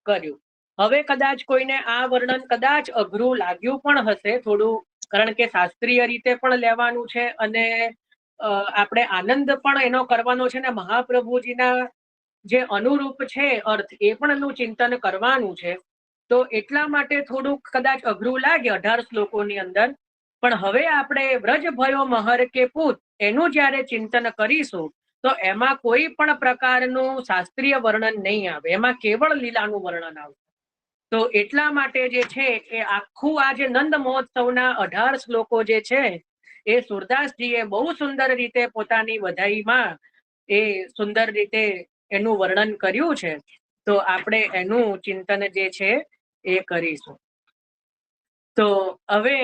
કર્યું. હવે કદાચ કોઈને આ વર્ણન કદાચ અઘરું લાગ્યું પણ હશે થોડું, કારણ કે શાસ્ત્રીય રીતે પણ લેવાનું છે અને આપણે આનંદ પણ એનો કરવાનો છે ને મહાપ્રભુજીના જે અનુરૂપ છે અર્થ એ પણ એનું ચિંતન કરવાનું છે. તો એટલા માટે થોડુંક કદાચ અઘરું લાગે 18 શ્લોકોની અંદર. પણ હવે આપણે વ્રજ ભયો મહર કે પૂત એનું જ્યારે ચિંતન કરીશું તો એમાં કોઈ પણ પ્રકારનું શાસ્ત્રીય વર્ણન નહીં આવે, એમાં કેવળ લીલાનું વર્ણન આવશે. તો એટલા માટે જે છે એ આખું આ જે નંદ મહોત્સવના 18 શ્લોકો જે છે એ સુરદાસજીએ બહુ સુંદર રીતે પોતાની વધાઈમાં એ સુંદર રીતે એનું વર્ણન કર્યું છે. તો આપણે એનું ચિંતન જે છે એ કરીશું. તો હવે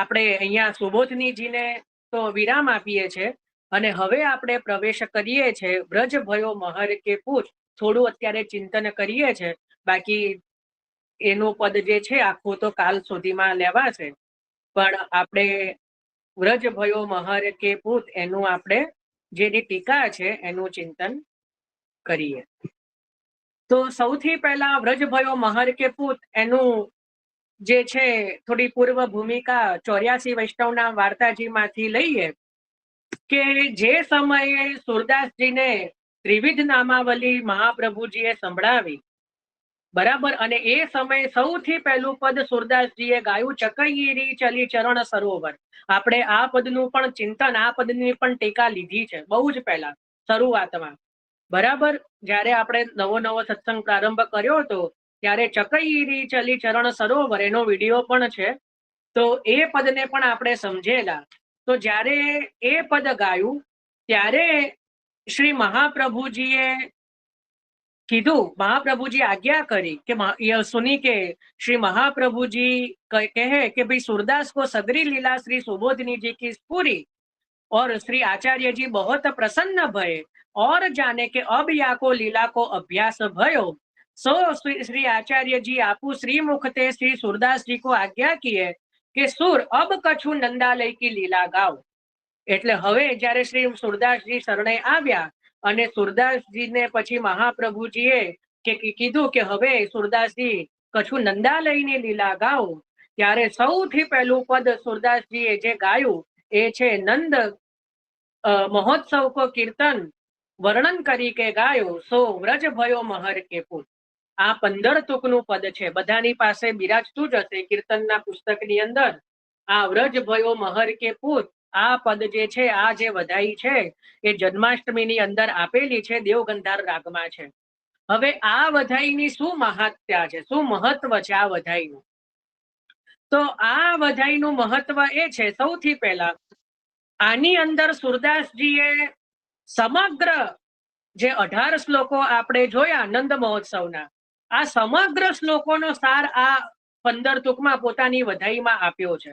આપણે અહીંયા સુબોધનીજીને તો વિરામ આપીએ છીએ અને હવે આપણે પ્રવેશ કરીએ છીએ વ્રજ ભયો મહર કે પૂછ. થોડું અત્યારે ચિંતન કરીએ છીએ, બાકી એનું પદ જે છે આખું તો કાલ સુધીમાં લેવાશે. પણ આપણે વ્રજ ભયો મહર કે પૂત એનું આપણે જેની ટીકા છે એનું ચિંતન કરીએ. તો સૌથી પહેલા વ્રજ ભયો મહર કે પૂત એનું જે છે થોડી પૂર્વ ભૂમિકા 84 વૈષ્ણવના વાર્તાજીમાંથી લઈએ કે જે સમયે સુરદાસજીને ત્રિવિધ નામાવલી મહાપ્રભુજીએ સંભળાવી, બરાબર, અને એ સમયે સૌથી પહેલું પદ સુરદાસજીએ ગાયું ચકૈયરી ચલી ચરણ સરોવર. આપણે આ પદનું પણ ચિંતન, આ પદની પણ ટીકા લીધી છે બહુ જ પહેલા શરૂઆતમાં, બરાબર. જ્યારે આપણે નવો સત્સંગ પ્રારંભ કર્યો હતો ત્યારે ચકૈયરી ચલી ચરણ સરોવર એનો વિડીયો પણ છે. તો એ પદને પણ આપણે સમજેલા. તો જ્યારે એ પદ ગાયું ત્યારે શ્રી મહાપ્રભુજીએ કીધું, મહાપ્રભુજી આજ્ઞા કરી કે સુની કે શ્રી મહાપ્રભુજી કહે કે ભાई सूरदास को सगरी लीला श्री सुबोधनी जी की पूरी और श्री आचार्य जी बहुत प्रसन्न भये और जाने के अब या को लीला को अभ्यास भयो सो श्री आचार्य जी आपू श्री मुखते श्री सूरदास जी को आज्ञा किए કે સુર અબ કછું નંદાલય કી લીલા ગાઓ. એટલે હવે જ્યારે શ્રી સુરદાસજી શરણે આવ્યા અને સુરદાસજીને પછી મહાપ્રભુજીએ કીધું કે હવે સુરદાસજી કછું નંદાલયની લીલા ગાઓ, ત્યારે સૌથી પહેલું પદ સુરદાસજીએ જે ગાયું એ છે નંદ મહોત્સવ કો કીર્તન વર્ણન કરી કે ગાયો સો વ્રજ ભયો મહર કે પૂત. આ 15 તુકનું પદ છે, બધાની પાસે બિરાજતું જ હશે કીર્તનના પુસ્તકની અંદર. આ વ્રજ ભયો મહર કે પૂત આ પદ જે છે, આ જે વધાઈ છે એ જન્માષ્ટમીની અંદર આપેલી છે, દેવગંધાર રાગમાં છે. હવે આ વધાઈની શું મહાત્મ્ય છે, શું મહત્વ છે આ વધાઈનું? તો આ વધાઈનું મહત્વ એ છે, સૌથી પહેલા આની અંદર સુરદાસજીએ સમગ્ર જે 18 શ્લોકો આપણે જોયા નંદ મહોત્સવના, આ સમગ્ર શ્લોકોનો સાર આ 15 તુકમાં પોતાની વધાઈમાં આપ્યો છે.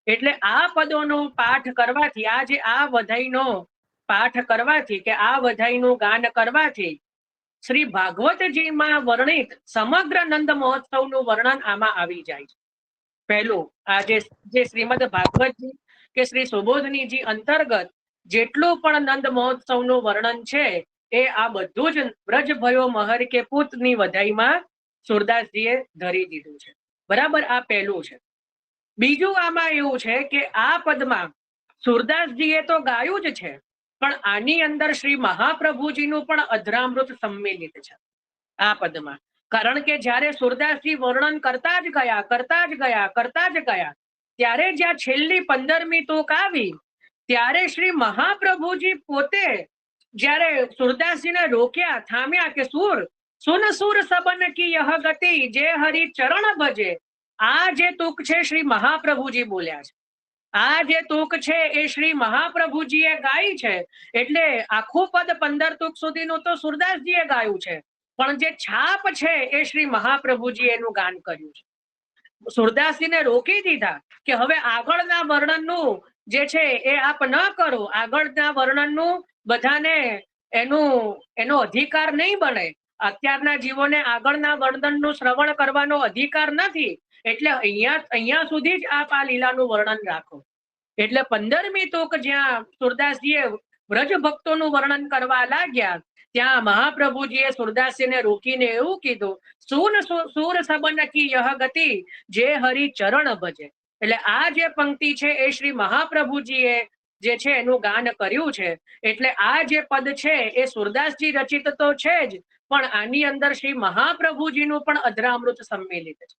એટલે આ પદોનો પાઠ કરવાથી, આ જે આ વધાઈનો પાઠ કરવાથી કે આ વધાઈનું ગાન કરવાથી શ્રી ભાગવતજીમાં વર્ણિત સમગ્ર નંદ મહોત્સવનું વર્ણન આમાં આવી જાય છે. પહેલું આ જે શ્રીમદ ભાગવતજી કે શ્રી સુબોધનીજી અંતર્ગત જેટલું પણ નંદ મહોત્સવનું વર્ણન છે એ આ બધું જ વ્રજ ભયો મહર કે પૂતની વધાઈમાં સુરદાસજીએ ધરી દીધું છે, બરાબર. આ પહેલું છે. બીજું આમાં એવું છે કે આ પદમાં સુરદાસજીએ તો ગાયું જ છે, પણ આની અંદર શ્રી મહાપ્રભુજીનું પણ અધરામૃત સંમિલિત છે આ પદમાં. કારણ કે જ્યારે સુરદાસજી વર્ણન કરતા જ ગયા ત્યારે જ્યાં છેલ્લી 15મી તૂક આવી ત્યારે શ્રી મહાપ્રભુજી પોતે જ્યારે સુરદાસજીને રોક્યા, થામ્યા કે સુર સુન સુર સબન કી યહ ગતિ જે હરિ ચરણ ભજે. આ જે તૂક છે શ્રી મહાપ્રભુજી બોલ્યા છે. આ જે તૂક છે એ શ્રી મહાપ્રભુજીએ ગાઈ છે. એટલે આખું પદ 15 તૂક સુધીનું તો સુરદાસજીએ ગાયું છે, પણ જે છાપ છે એ શ્રી મહાપ્રભુજી એનું ગાન કર્યું છે. સુરદાસજીને રોકી દીધા કે હવે આગળના વર્ણનનું જે છે એ આપ ન કરો, આગળના વર્ણનનું બધાને એનો અધિકાર નહીં બને. અત્યારના જીવોને આગળના વર્ણનનું શ્રવણ કરવાનો અધિકાર નથી, એટલે અહીંયા સુધી જ આપ આ લીલાનું વર્ણન રાખો. એટલે 15મી તૂક જ્યાં સુરદાસજીએ વ્રજ ભક્તોનું વર્ણન કરવા લાગ્યા ત્યાં મહાપ્રભુજીએ સુરદાસજીને રોકીને એવું કીધું, સુર સબન કી યહ ગતિ જે હરિ ચરણ ભજે. એટલે આ જે પંક્તિ છે એ શ્રી મહાપ્રભુજીએ જે છે એનું ગાન કર્યું છે. એટલે આ જે પદ છે એ સુરદાસજી રચિત તો છે જ, પણ આની અંદર શ્રી મહાપ્રભુજીનું પણ અધરામૃત સંમેલિત છે.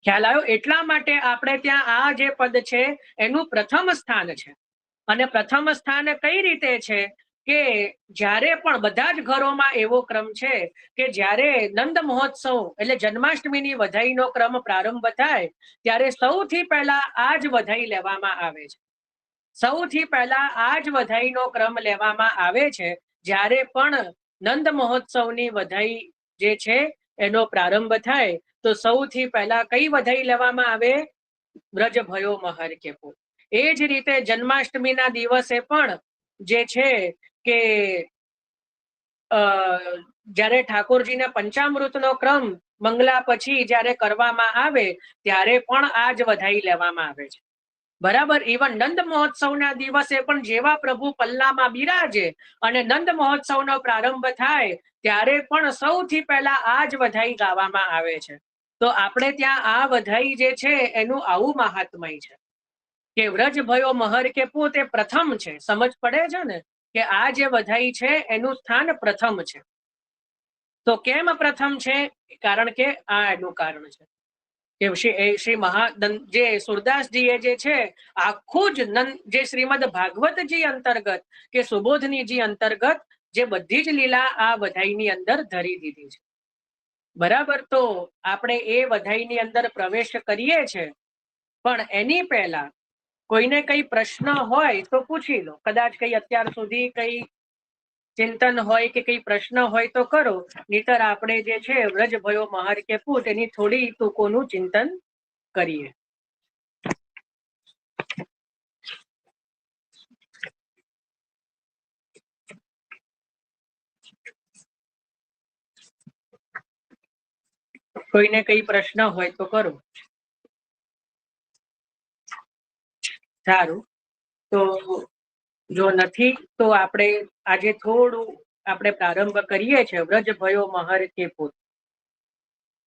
ખ્યાલ આવ્યો? એટલા માટે આપણે ત્યાં આ જે પદ છે એનું પ્રથમ સ્થાન છે. અને પ્રથમ સ્થાન કઈ રીતે છે કે જ્યારે પણ બધા જ ઘરોમાં એવો ક્રમ છે કે જ્યારે નંદ મહોત્સવ એટલે જન્માષ્ટમીની વધાઈનો ક્રમ પ્રારંભ થાય ત્યારે સૌથી પહેલા આ જ વધાઈ લેવામાં આવે છે. સૌથી પહેલા આ જ વધાઈનો ક્રમ લેવામાં આવે છે. જ્યારે પણ નંદ મહોત્સવની વધાઈ જે છે એનો પ્રારંભ થાય તો સૌથી પહેલા કઈ વધાઈ લેવામાં આવે? વ્રજ ભયો મહર કે પૂર. એ જ રીતે જન્માષ્ટમીના દિવસે પણ જે છે કે જ્યારે ઠાકોરજીને પંચામૃતનો ક્રમ મંગલા પછી જ્યારે કરવામાં આવે ત્યારે પણ આ જ વધાઈ લેવામાં આવે છે. બરાબર. ઇવન નંદ મહોત્સવના દિવસે પણ જેવા પ્રભુ પલ્લામાં બિરાજે અને નંદ મહોત્સવનો પ્રારંભ થાય ત્યારે પણ સૌથી પહેલા આ જ વધાઈ ગાવામાં આવે છે. તો આપણે ત્યાં આ વધાઈ જે છે એનું આવું મહાત્મય છે કે વ્રજ ભયો મહર કે પૂત એ પ્રથમ છે. સમજ પડે છે ને કે આ જે વધાઈ છે એનું સ્થાન પ્રથમ છે. તો કેમ પ્રથમ છે? કારણ કે આ એનું કારણ છે કે શ્રી જે સુરદાસજીએ જે છે આખું જ જે શ્રીમદ ભાગવતજી અંતર્ગત કે સુબોધનીજી અંતર્ગત જે બધી જ લીલા આ વધાઈની અંદર ધરી દીધી છે. બરાબર. તો આપણે એ વધાઈની અંદર પ્રવેશ કરીએ છે, પણ એની પહેલા કોઈને કઈ પ્રશ્ન હોય તો પૂછી લો. કદાચ કઈ અત્યાર સુધી કઈ ચિંતન હોય કે કઈ પ્રશ્ન હોય તો કરો, નહીતર આપણે જે છે વ્રજ ભયો મહર કે પૂત એની થોડી તૂકોનું ચિંતન કરીએ. કોઈને કઈ પ્રશ્ન હોય તો કરો. સારું. તો જો નથી તો આપણે આજે થોડું આપણે પ્રારંભ કરીએ છીએ વ્રજ ભયો મહર કે પૂત.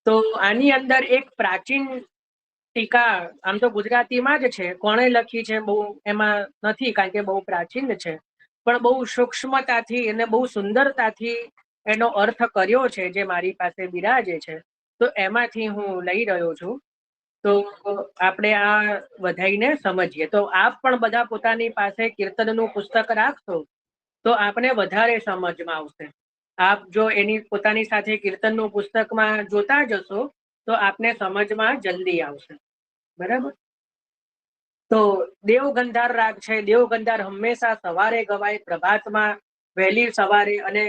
તો આની અંદર એક પ્રાચીન ટીકા, આમ તો ગુજરાતીમાં જ છે, કોણે લખી છે બહુ એમાં નથી કારણ કે બહુ પ્રાચીન છે, પણ બહુ સૂક્ષ્મતાથી અને બહુ સુંદરતાથી એનો અર્થ કર્યો છે જે મારી પાસે બિરાજે છે. તો એમાંથી હું લઈ રહ્યો છું. તો આપણે આ વધાઈને સમજીએ. તો આપ પણ બધા પોતાની પાસે કીર્તનનું પુસ્તક રાખશો તો આપને વધારે સમજમાં આવશે. આપ જો એની પોતાની સાથે કીર્તનનું પુસ્તકમાં જોતા જશો તો આપને સમજમાં જલ્દી આવશે. બરાબર. તો દેવગંધાર રાગ છે. દેવગંધાર હંમેશા સવારે ગવાય, પ્રભાતમાં વહેલી સવારે, અને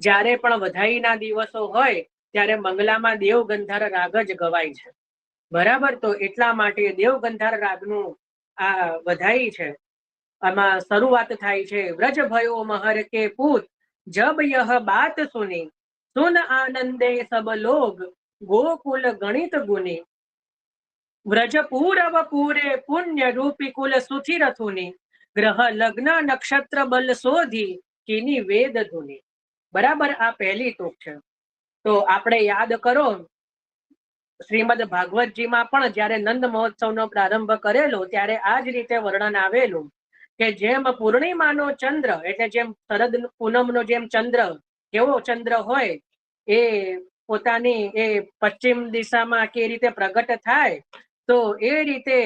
જ્યારે પણ વધાઈના દિવસો હોય ત્યારે મંગલામાં દેવગંધાર રાગ જ ગવાય છે. બરાબર. તો એટલા માટે દેવગંધાર રાગનું આ વધાઈ છે. આમાં શરૂઆત થાય છે, વ્રજ ભયો મહર કે પૂત જબ યહ બાત સુની સુન આનંદે સબ લોગ ગોકુલ ગણિત ગુની વ્રજ પૂરવ પૂરે પુણ્ય રૂપી કુલ સુથી રથુની ગ્રહ લગ્ન નક્ષત્ર બલ શોધી કિની વેદ ધુની. બરાબર. આ પહેલી તૂક છે. તો આપણે યાદ કરો શ્રીમદ ભાગવતજીમાં પણ જ્યારે નંદ મહોત્સવનો પ્રારંભ કરેલો ત્યારે આ જ રીતે વર્ણન આવેલું કે જેમ પૂર્ણિમાનો ચંદ્ર એટલે જેમ શરદ પૂનમનો જેમ ચંદ્ર કેવો ચંદ્ર હોય એ પોતાની એ પશ્ચિમ દિશામાં કે રીતે પ્રગટ થાય તો એ રીતે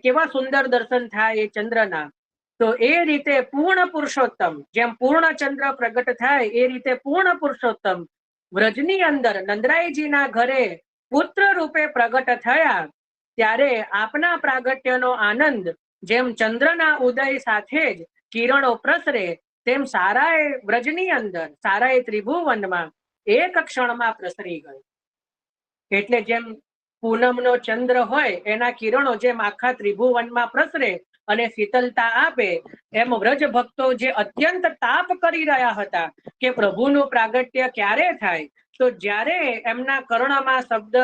કેવા સુંદર દર્શન થાય એ ચંદ્રના. તો એ રીતે પૂર્ણ પુરુષોત્તમ, જેમ પૂર્ણ ચંદ્ર પ્રગટ થાય એ રીતે પૂર્ણ પુરુષોત્તમ વ્રજની અંદર નંદરાયજીના ઘરે પુત્ર રૂપે પ્રગટ થયા. ત્યારે આપના પ્રાગટ્યનો આનંદ જેમ ચંદ્રના ઉદય સાથે જ કિરણો પ્રસરે, તેમ સારાએ વ્રજની અંદર, સારાએ ત્રિભુવનમાં એક ક્ષણમાં પ્રસરી ગયો. એટલે જેમ પૂનમનો ચંદ્ર હોય એના કિરણો જેમ આખા ત્રિભુવનમાં પ્રસરે અને શીતલતા આપે, એમ વ્રજ ભક્તો જે અત્યંત તાપ કરી રહ્યા હતા કે પ્રભુનું પ્રાગટ્ય ક્યારે થાય, તો જ્યારે એમના કર્ણમાં શબ્દ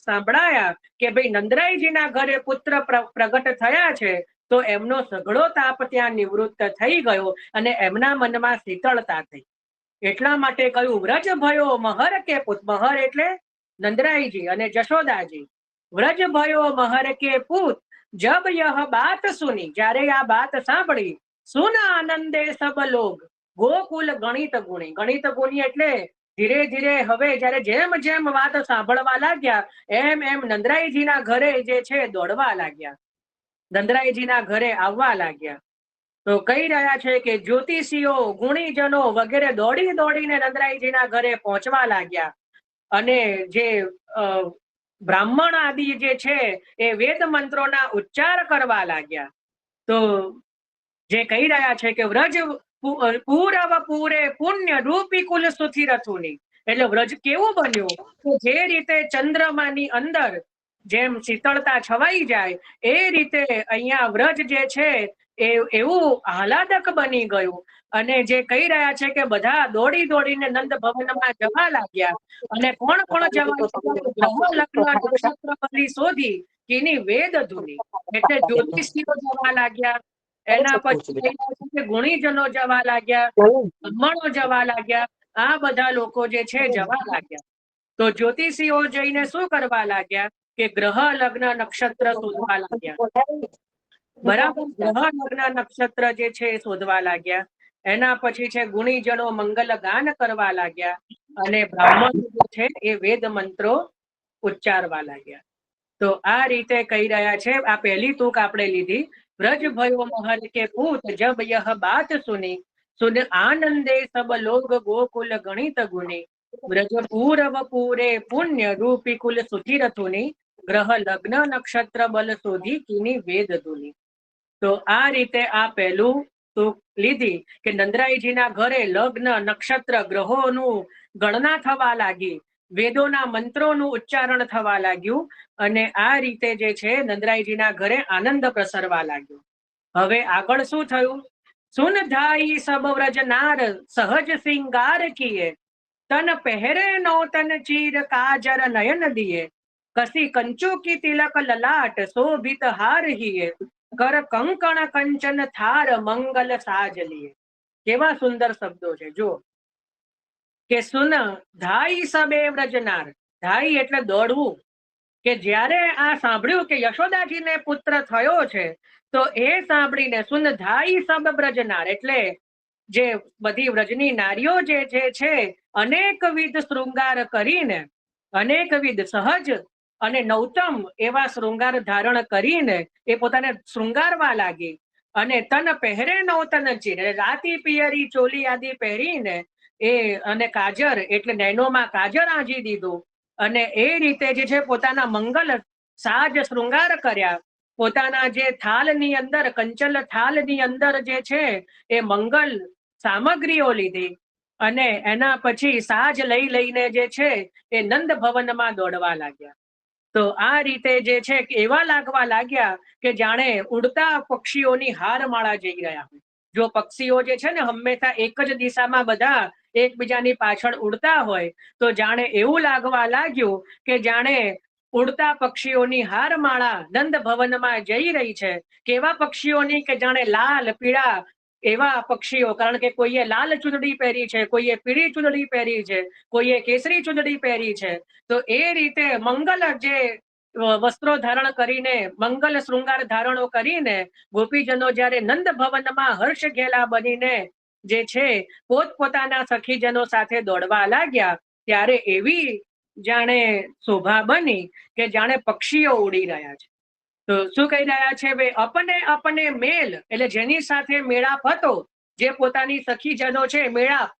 સાંભળાયા કે ભાઈ નંદરાયજીના ઘરે પુત્ર પ્રગટ થયા છે, તો એમનો સઘળો તાપ ત્યાં નિવૃત્ત થઈ ગયો અને એમના મનમાં શીતળતા થઈ. એટલા માટે કહ્યું વ્રજ ભયો મહર કે પુત. મહર એટલે નંદરાયજી અને જશોદાજી. વ્રજ ભયો મહર કે પૂત, જબ યહ બાત સુની, જ્યારે આ બાત સાંભળી, સુન આનંદે સબ લોગ, ગોકુલ ગણિત ગુણી. ગણિત ગુણી એટલે ધીરે ધીરે હવે જ્યારે જેમ જેમ વાત સાંભળવા લાગ્યા એમ એમ નંદરાયજીના ઘરે જે છે દોડવા લાગ્યા, નંદરાયજીના ઘરે આવવા લાગ્યા. તો કહી રહ્યા છે કે જ્યોતિષીઓ, ગુણીજનો વગેરે દોડી દોડીને નંદરાયજીના ઘરે પહોંચવા લાગ્યા. અને જે બ્રાહ્મણ આદિ જે છે એ વેદ મંત્રોના ઉચ્ચાર કરવા લાગ્યા. તો જે કહી રહ્યા છે કે વ્રજ પૂરવ પૂરે પુણ્ય રૂપી કુલ સુથી રથુની. એટલે વ્રજ કેવું બન્યું કે જે રીતે ચંદ્રમાની અંદર જેમ શીતળતા છવાઈ જાય એ રીતે અહીંયા વ્રજ જે છે એ એવું આહલાદક બની ગયું. અને જે કહી રહ્યા છે કે બધા દોડી દોડીને નંદ ભવનમાં જવા લાગ્યા. અને કોણ કોણ જવા લાગ્યા? ગ્રહ લગ્ન નક્ષત્ર બધી શોધી તેની વેદ ધૂની. એટલે જ્યોતિષીઓ જવા લાગ્યા, એના પછી ગુણીજનો જવા લાગ્યા, બ્રાહ્મણો જવા લાગ્યા, આ બધા લોકો જે છે જવા લાગ્યા. તો જ્યોતિષીઓ જઈને શું કરવા લાગ્યા કે ગ્રહ લગ્ન નક્ષત્ર શોધવા લાગ્યા. બરાબર, ગ્રહ લગ્ન નક્ષત્ર જે છે એ શોધવા લાગ્યા. એના પછી છે ગુણીજનો મંગલ ગાન કરવા લાગ્યા અને બ્રાહ્મણ જે છે એ વેદ મંત્રો ઉચ્ચારવા લાગ્યા. તો આ રીતે કહી રહ્યા છે. આ પહેલી તૂક આપણે લીધી. વ્રજ ભયો મહર કે પૂત, જબ યહ બાત સુની, સુન આનંદે સબ લોગ ગોકુલ ગણિત ગુણી, વ્રજ પૂરવ પૂરે પુણ્ય રૂપી કુલ સુથી રથુની, ગ્રહ લગ્ન નક્ષત્ર બલ શોધી કીની વેદ ધુની. તો આ રીતે આ પહેલું તૂક લીધી કે નંદરાયજીના ઘરે લગ્ન નક્ષત્ર ગ્રહોનું ગણના થવા લાગી, વેદોના મંત્રોનું ઉચ્ચારણ થવા લાગ્યું અને આ રીતે જે છે નંદરાયજીના ઘરે આનંદ પ્રસરવા લાગ્યો. હવે આગળ શું થયું? સુન ધાઈ સબ વ્રજ નાર સહજ સિંગાર કિયે, તન પહેરે નૌતન ચીર કાજર નયન દિયે, કસી કંચુ કી તિલક લલાટ શોભિત હાર હિયે, કર કંકણ કંચન થાર મંગલ સાજ લીએ. કેવા સુંદર શબ્દો છે જો કે સુન ધાઈ સબે વ્રજનાર. ધાઈ એટલે દોડવું. કે જ્યારે આ સાંભળ્યું કે યશોદાજીને પુત્ર થયો છે તો એ સાંભળીને સુન ધાઈ સબ વ્રજનાર એટલે જે બધી વ્રજની નારીઓ જે છે અનેકવિધ શૃંગાર કરીને, અનેકવિધ સહજ અને નૌતમ એવા શૃંગાર ધારણ કરીને એ પોતાને શૃંગારવા લાગી. અને તન પહેરે નૌતન ચીર, રાતી પિયરી ચોલી આદિ પહેરીને એ અને કાજર એટલે નૈનોમાં કાજર આંજી દીધું અને એ રીતે જે છે પોતાના મંગલ સાજ શૃંગાર કર્યા. પોતાના જે થાલની અંદર, કંચલ થાલની અંદર જે છે એ મંગલ સામગ્રીઓ લીધી અને એના પછી સાજ લઈ લઈને જે છે એ નંદ ભવનમાં દોડવા લાગ્યા. તો આ રીતે જે છે એવા લાગવા લાગ્યા કે જાણે ઉડતા પક્ષીઓની હારમાળા જઈ રહ્યા હોય. જો પક્ષીઓ જે છે ને હંમેશા એક જ દિશામાં બધા એકબીજાની પાછળ ઉડતા હોય તો જાણે એવું લાગવા લાગ્યું કે જાણે ઉડતા પક્ષીઓની હારમાળા નંદ ભવનમાં જઈ રહી છે. કેવા પક્ષીઓની કે જાણે લાલ પીળા એવા પક્ષીઓ, કારણ કે કોઈએ લાલ ચૂંદડી પહેરી છે, કોઈએ પીળી ચૂંદડી પહેરી છે, કોઈએ કેસરી ચૂંદડી પહેરી છે. તો એ રીતે મંગલ જે વસ્ત્રો ધારણ કરીને, મંગલ શૃંગાર ધારણો કરીને ગોપીજનો જ્યારે નંદ ભવનમાં હર્ષ ઘેલા બનીને જે છે પોતપોતાના સખીજનો સાથે દોડવા લાગ્યા, ત્યારે એવી જાણે શોભા બની કે જાણે પક્ષીઓ ઉડી રહ્યા છે. તો શું કહી રહ્યા છે? વે અપને અપને મેલ, એટલે જેની સાથે મેળાપ હતો, જે પોતાની સખીજનો છે મેળાપ,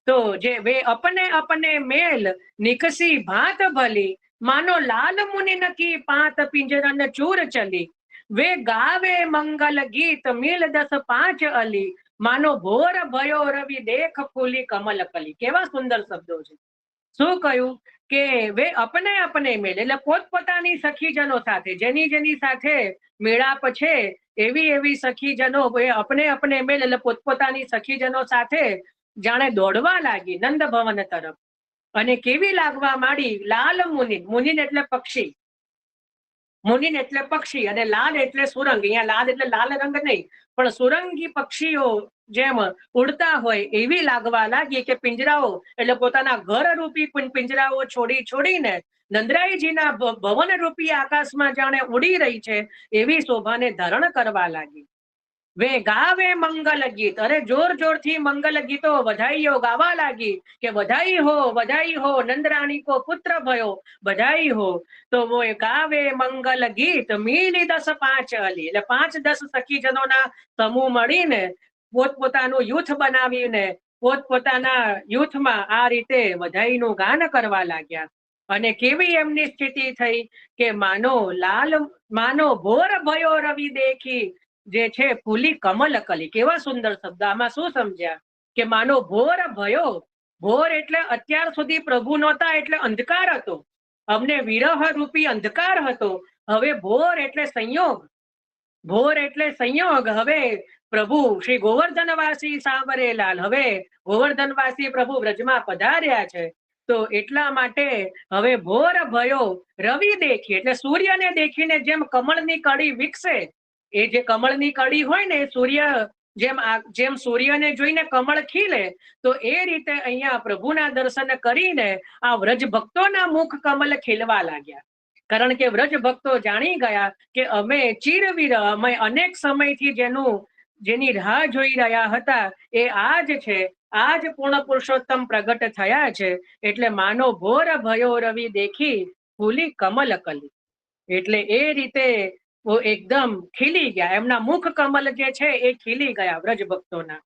તો જે વે અપને અપને મેલ નિકસી ભાત ભલી, માનો લાલ મુનિ નકી પાંત પિંજરન ચૂર ચલી, વે ગાવે મંગલ ગીત મિલ 10-5 અલી, માનો ભોર ભયો રવિ દેખ ફૂલી કમલ કલી. કેવા સુંદર શબ્દો છે. શું કહ્યું કે વે અપને અપને મેલ, એટલે પોતપોતાની સખીજનો સાથે, જેની જેની સાથે મેળાપ છે એવી એવી સખીજનો અપને અપને મેલ, એટલે પોતપોતાની સખીજનો સાથે જાણે દોડવા લાગી નંદ ભવન તરફ. અને કેવી લાગવા માંડી? લાલ મુનિન, મુનિન એટલે પક્ષી, મુનિન એટલે પક્ષી, અને લાલ એટલે સુરંગ. અહીંયા લાલ એટલે લાલ રંગ નહીં, પણ સુરંગી પક્ષીઓ જેમ ઉડતા હોય એવી લાગવા લાગી કે પિંજરાઓ, એટલે પોતાના ઘર રૂપી પિંજરાઓ છોડી છોડીને નંદરાઈજીના ભવન રૂપી આકાશમાં જાણે ઉડી રહી છે એવી શોભાને ધારણ કરવા લાગી. વે ગાવે મંગલ ગીત, અરે જોર જોરથી મંગલ ગીતો વધાઈઓ ગાવા લાગી કે વધાઈ હો નંદરાણી કો પુત્ર ભયો, વધાઈ હો. તો વો ગાવે મંગલ ગીત મિલી 10-5 અલી, એટલે 5-10 સખીજનોના સમૂહ મળીને પોતપોતાનું યુથ બનાવીને પોતપોતાના યુથમાં આ રીતે વધાઈનું ગાન કરવા લાગ્યા. અને કેવી એમની સ્થિતિ થઈ કે માનો ભોર ભયો રવિ દેખી, જે છે ફૂલી કમલ કલી. કેવા સુંદર શબ્દ. આમાં શું સમજ્યા કે માનો ભોર ભયો, ભોર એટલે અત્યાર સુધી પ્રભુ નહોતા એટલે અંધકાર હતો, અમને વિરહ રૂપી અંધકાર હતો. હવે ભોર એટલે સંયોગ, ભોર એટલે સંયોગ. હવે પ્રભુ શ્રી ગોવર્ધનવાસી સાંવરેલાલ, હવે ગોવર્ધનવાસી પ્રભુ વ્રજમાં પધાર્યા છે, તો એટલા માટે હવે ભોર ભયો રવિ દેખી, એટલે સૂર્યને દેખીને જેમ કમળની કળી વિકસે, એ જે કમળની કળી હોય ને, સૂર્ય જેમ સૂર્યને જોઈને કમળ ખીલે, તો એ રીતે અહીંયા પ્રભુના દર્શન કરીને આ વ્રજ ભક્તોના મુખ કમલ ખીલવા લાગ્યા. કારણ કે વ્રજ ભક્તો જાણી ગયા કે અમે ચિરવિરહ, અમે અનેક સમયથી જેની રાહ જોઈ રહ્યા હતા એ આજ છે, આજ પૂર્ણ પુરુષોત્તમ પ્રગટ થયા છે. એટલે માનો ભોર ભયો રવિ દેખી ફૂલી કમલ કલી, એટલે એ રીતે એકદમ ખીલી ગયા, એમના મુખ કમલ જે છે એ ખીલી ગયા વ્રજ ભક્તોના.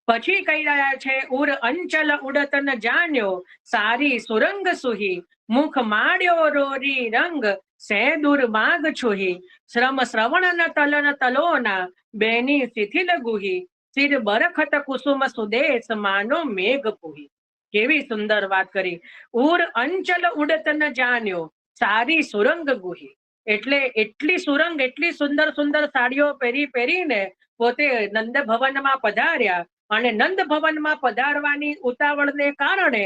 પછી કહી રહ્યા છે ઉર અંચલ ઉડતન જાણ્યો, સારી સુરંગ સુહી, મુખ માડ્યો રોરી રંગ, સેદુર માગ છુહી, શ્રમ શ્રવણ તલન તલોના, બેની શિથિલ ગુહી, સિર બરખત કુસુમ સુદેશ, માનો મેઘ પુહી. કેવી સુંદર વાત કરી. ઉર અંચલ ઉડતન જાણ્યો, સારી સુરંગ ગુહી, એટલે એટલી સુરંગ, એટલી સુંદર સુંદર સાડીઓ પહેરીને પોતે નંદ ભવનમાં પધાર્યા. અને નંદ ભવનમાં પધારવાની ઉતાવળને કારણે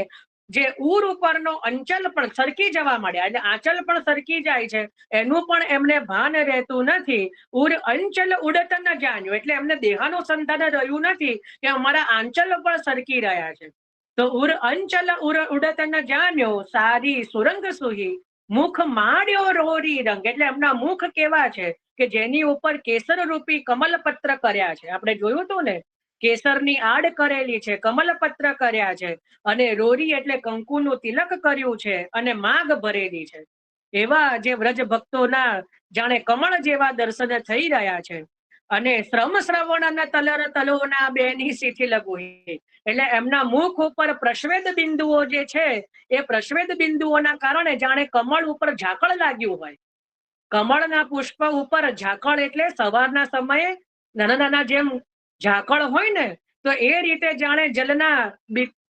જે ઉર ઉપરનો અંચલ પણ સરકી જવા માંડ્યા, એટલે આંચલ પણ સરકી જાય છે, એનું પણ એમને ભાન રહેતું નથી. ઉર અંચલ ઉડત ન જાણ્યું, એટલે એમને દેહાનુસંધાન રહ્યું નથી કે અમારા આંચલ પણ સરકી રહ્યા છે. તો ઉર અંચલ ઉડત ન જાણ્યો, સારી સુરંગ સુહી, મુખ માડ્યો રોરી રંગ, એટલે એમના મુખ કેવા છે કે જેની ઉપર કેસર રૂપી કમલપત્ર કર્યા છે. આપણે જોયું હતું ને, કેસરની આડ કરેલી છે, કમલપત્ર કર્યા છે, અને રોરી એટલે કંકુનું તિલક કર્યું છે, અને માગ ભરેલી છે. એવા જે વ્રજ ભક્તોના જાણે કમળ જેવા દર્શન થઈ રહ્યા છે. અને શ્રમ શ્રવણ તલર તલોના, બેની શિથિલ ગુહી, એટલે એમના મુખ ઉપર પ્રશ્વેદ બિંદુઓ જે છે એ પ્રશ્વેદ બિંદુઓના કારણે જાણે કમળ ઉપર ઝાકળ લાગ્યું હોય. કમળના પુષ્પ ઉપર ઝાકળ એટલે સવારના સમયે નાના નાના જેમ ઝાકળ હોય ને, તો એ રીતે જાણે જલના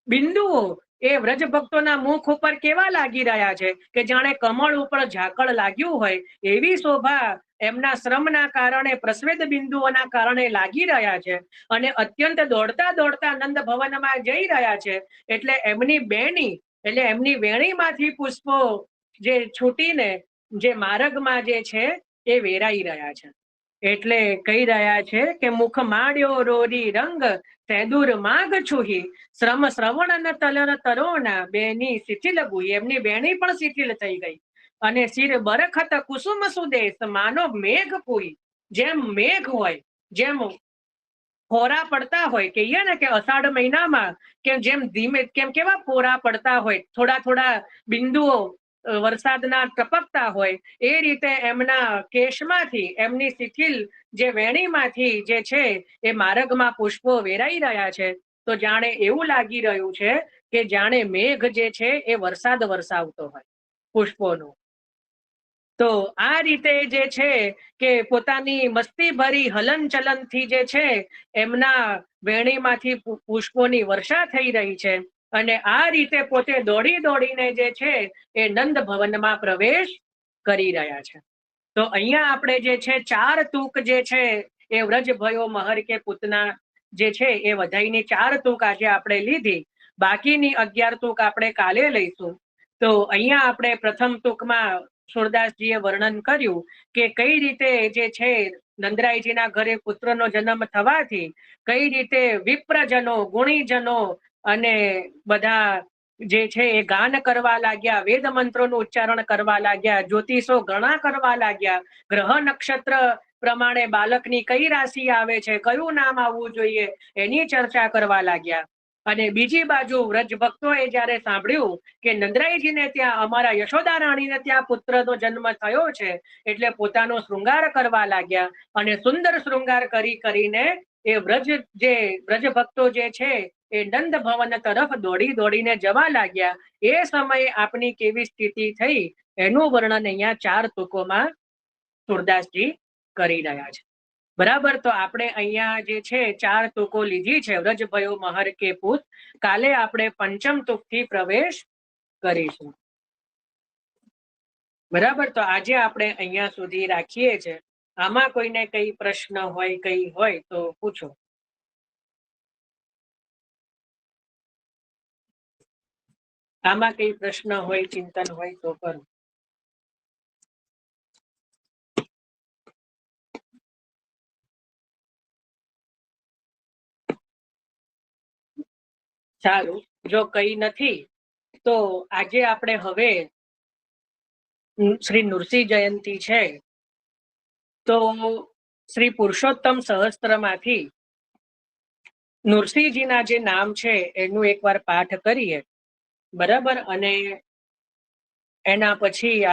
બિંદુઓ એ વ્રજ ભક્તોના મુખ ઉપર કેવા લાગી રહ્યા છે કે જાણે કમળ ઉપર ઝાકળ લાગ્યું હોય એવી શોભા એમના શ્રમના કારણે, પ્રસ્વેદ બિંદુઓના કારણે લાગી રહ્યા છે. અને અત્યંત દોડતા દોડતા નંદ ભવનમાં જઈ રહ્યા છે. એટલે એમની બેણી, એટલે એમની વેણીમાંથી પુષ્પો જે છૂટીને જે માર્ગમાં જે છે એ વેરાઈ રહ્યા છે. એટલે કહી રહ્યા છે કે મુખ માડ્યો રોરી રંગ, સેદુર માગ છુહી, શ્રમ શ્રવણ તલન તરોના, બેની શિથિલ ગુહી, એમની બેણી પણ શિથિલ થઈ ગઈ. અને શિર બરખત કુસુમ સુદેશ, માનો મેઘ પુહી, જેમ મેઘ હોય, જેમ ફોરા પડતા હોય, કહીએ ને કે અષાઢ મહિનામાં જેમ ધીમે કેવા ફોરા પડતા હોય, થોડા થોડા બિંદુઓ વરસાદના ટપકતા હોય એ રીતે એમના કેશમાંથી, એમની શિથિલ જે વેણીમાંથી જે છે એ માર્ગમાં પુષ્પો વેરાઈ રહ્યા છે. તો જાણે એવું લાગી રહ્યું છે કે જાણે મેઘ જે છે એ વરસાદ વરસાવતો હોય પુષ્પોનો. તો આ રીતે જે છે કે પોતાની મસ્તી ભરી હલન ચલનથી જે છે એમના વેણીમાંથી પુષ્પોની વર્ષા થઈ રહી છે. અને આ રીતે પોતે દોડી દોડીને જે છે એ નંદ ભવનમાં પ્રવેશ કરી રહ્યા છે. તો અહીંયા આપણે જે છે 4 તૂક જે છે એ વ્રજ ભયો મહર કે પૂતના જે છે એ વધાઈની 4 તૂક આજે આપણે લીધી. બાકીની 11 તૂક આપણે કાલે લઈશું. તો અહીંયા આપણે પ્રથમ તૂકમાં સુરદાસજીએ વર્ણન કર્યું કે કઈ રીતે જે છે નંદરાયજીના ઘરે પુત્રનો જન્મ થવાથી કઈ રીતે વિપ્રજનો, ગુણીજનો અને બધા જે છે એ ગાન કરવા લાગ્યા, વેદ મંત્રોનું ઉચ્ચારણ કરવા લાગ્યા, જ્યોતિષો ગણા કરવા લાગ્યા, ગ્રહ નક્ષત્ર પ્રમાણે બાળકની કઈ રાશિ આવે છે, કયું નામ આવવું જોઈએ એની ચર્ચા કરવા લાગ્યા. અને બીજી બાજુ વ્રજ ભક્તોએ જ્યારે સાંભળ્યું કે નંદરાયજીને ત્યાં, અમારા યશોદા રાણીને ત્યાં પુત્રનો જન્મ થયો છે, એટલે પોતાનો શૃંગાર કરવા લાગ્યા. અને સુંદર શૃંગાર કરીને એ વ્રજ ભક્તો જે છે એ નંદ ભવન તરફ દોડી દોડીને જવા લાગ્યા. એ સમયે આપની કેવી સ્થિતિ થઈ એનું વર્ણન અહીંયા 4 તૂકોમાં સુરદાસજી કરી રહ્યા છે. બરાબર. તો આપણે અહીંયા જે છે 4 તૂકો લીધી છે વ્રજ ભયો મહર કે પૂત. કાલે આપણે પંચમ તૂકથી પ્રવેશ કરીશું. બરાબર. તો આજે આપણે અહીંયા સુધી રાખીએ છીએ. આમાં કોઈને કઈ પ્રશ્ન હોય, કઈ હોય તો પૂછો. આમાં કઈ પ્રશ્ન હોય, ચિંતન હોય તો કરો. સારું. જો કઈ નથી તો આજે આપણે હવે શ્રી નૃસિંહ જયંતી છે તો શ્રી પુરુષોત્તમ સહસ્ત્રમાંથી નૃસિંહજીના જે નામ છે એનું એકવાર પાઠ કરીએ. બરાબર. અને એના પછી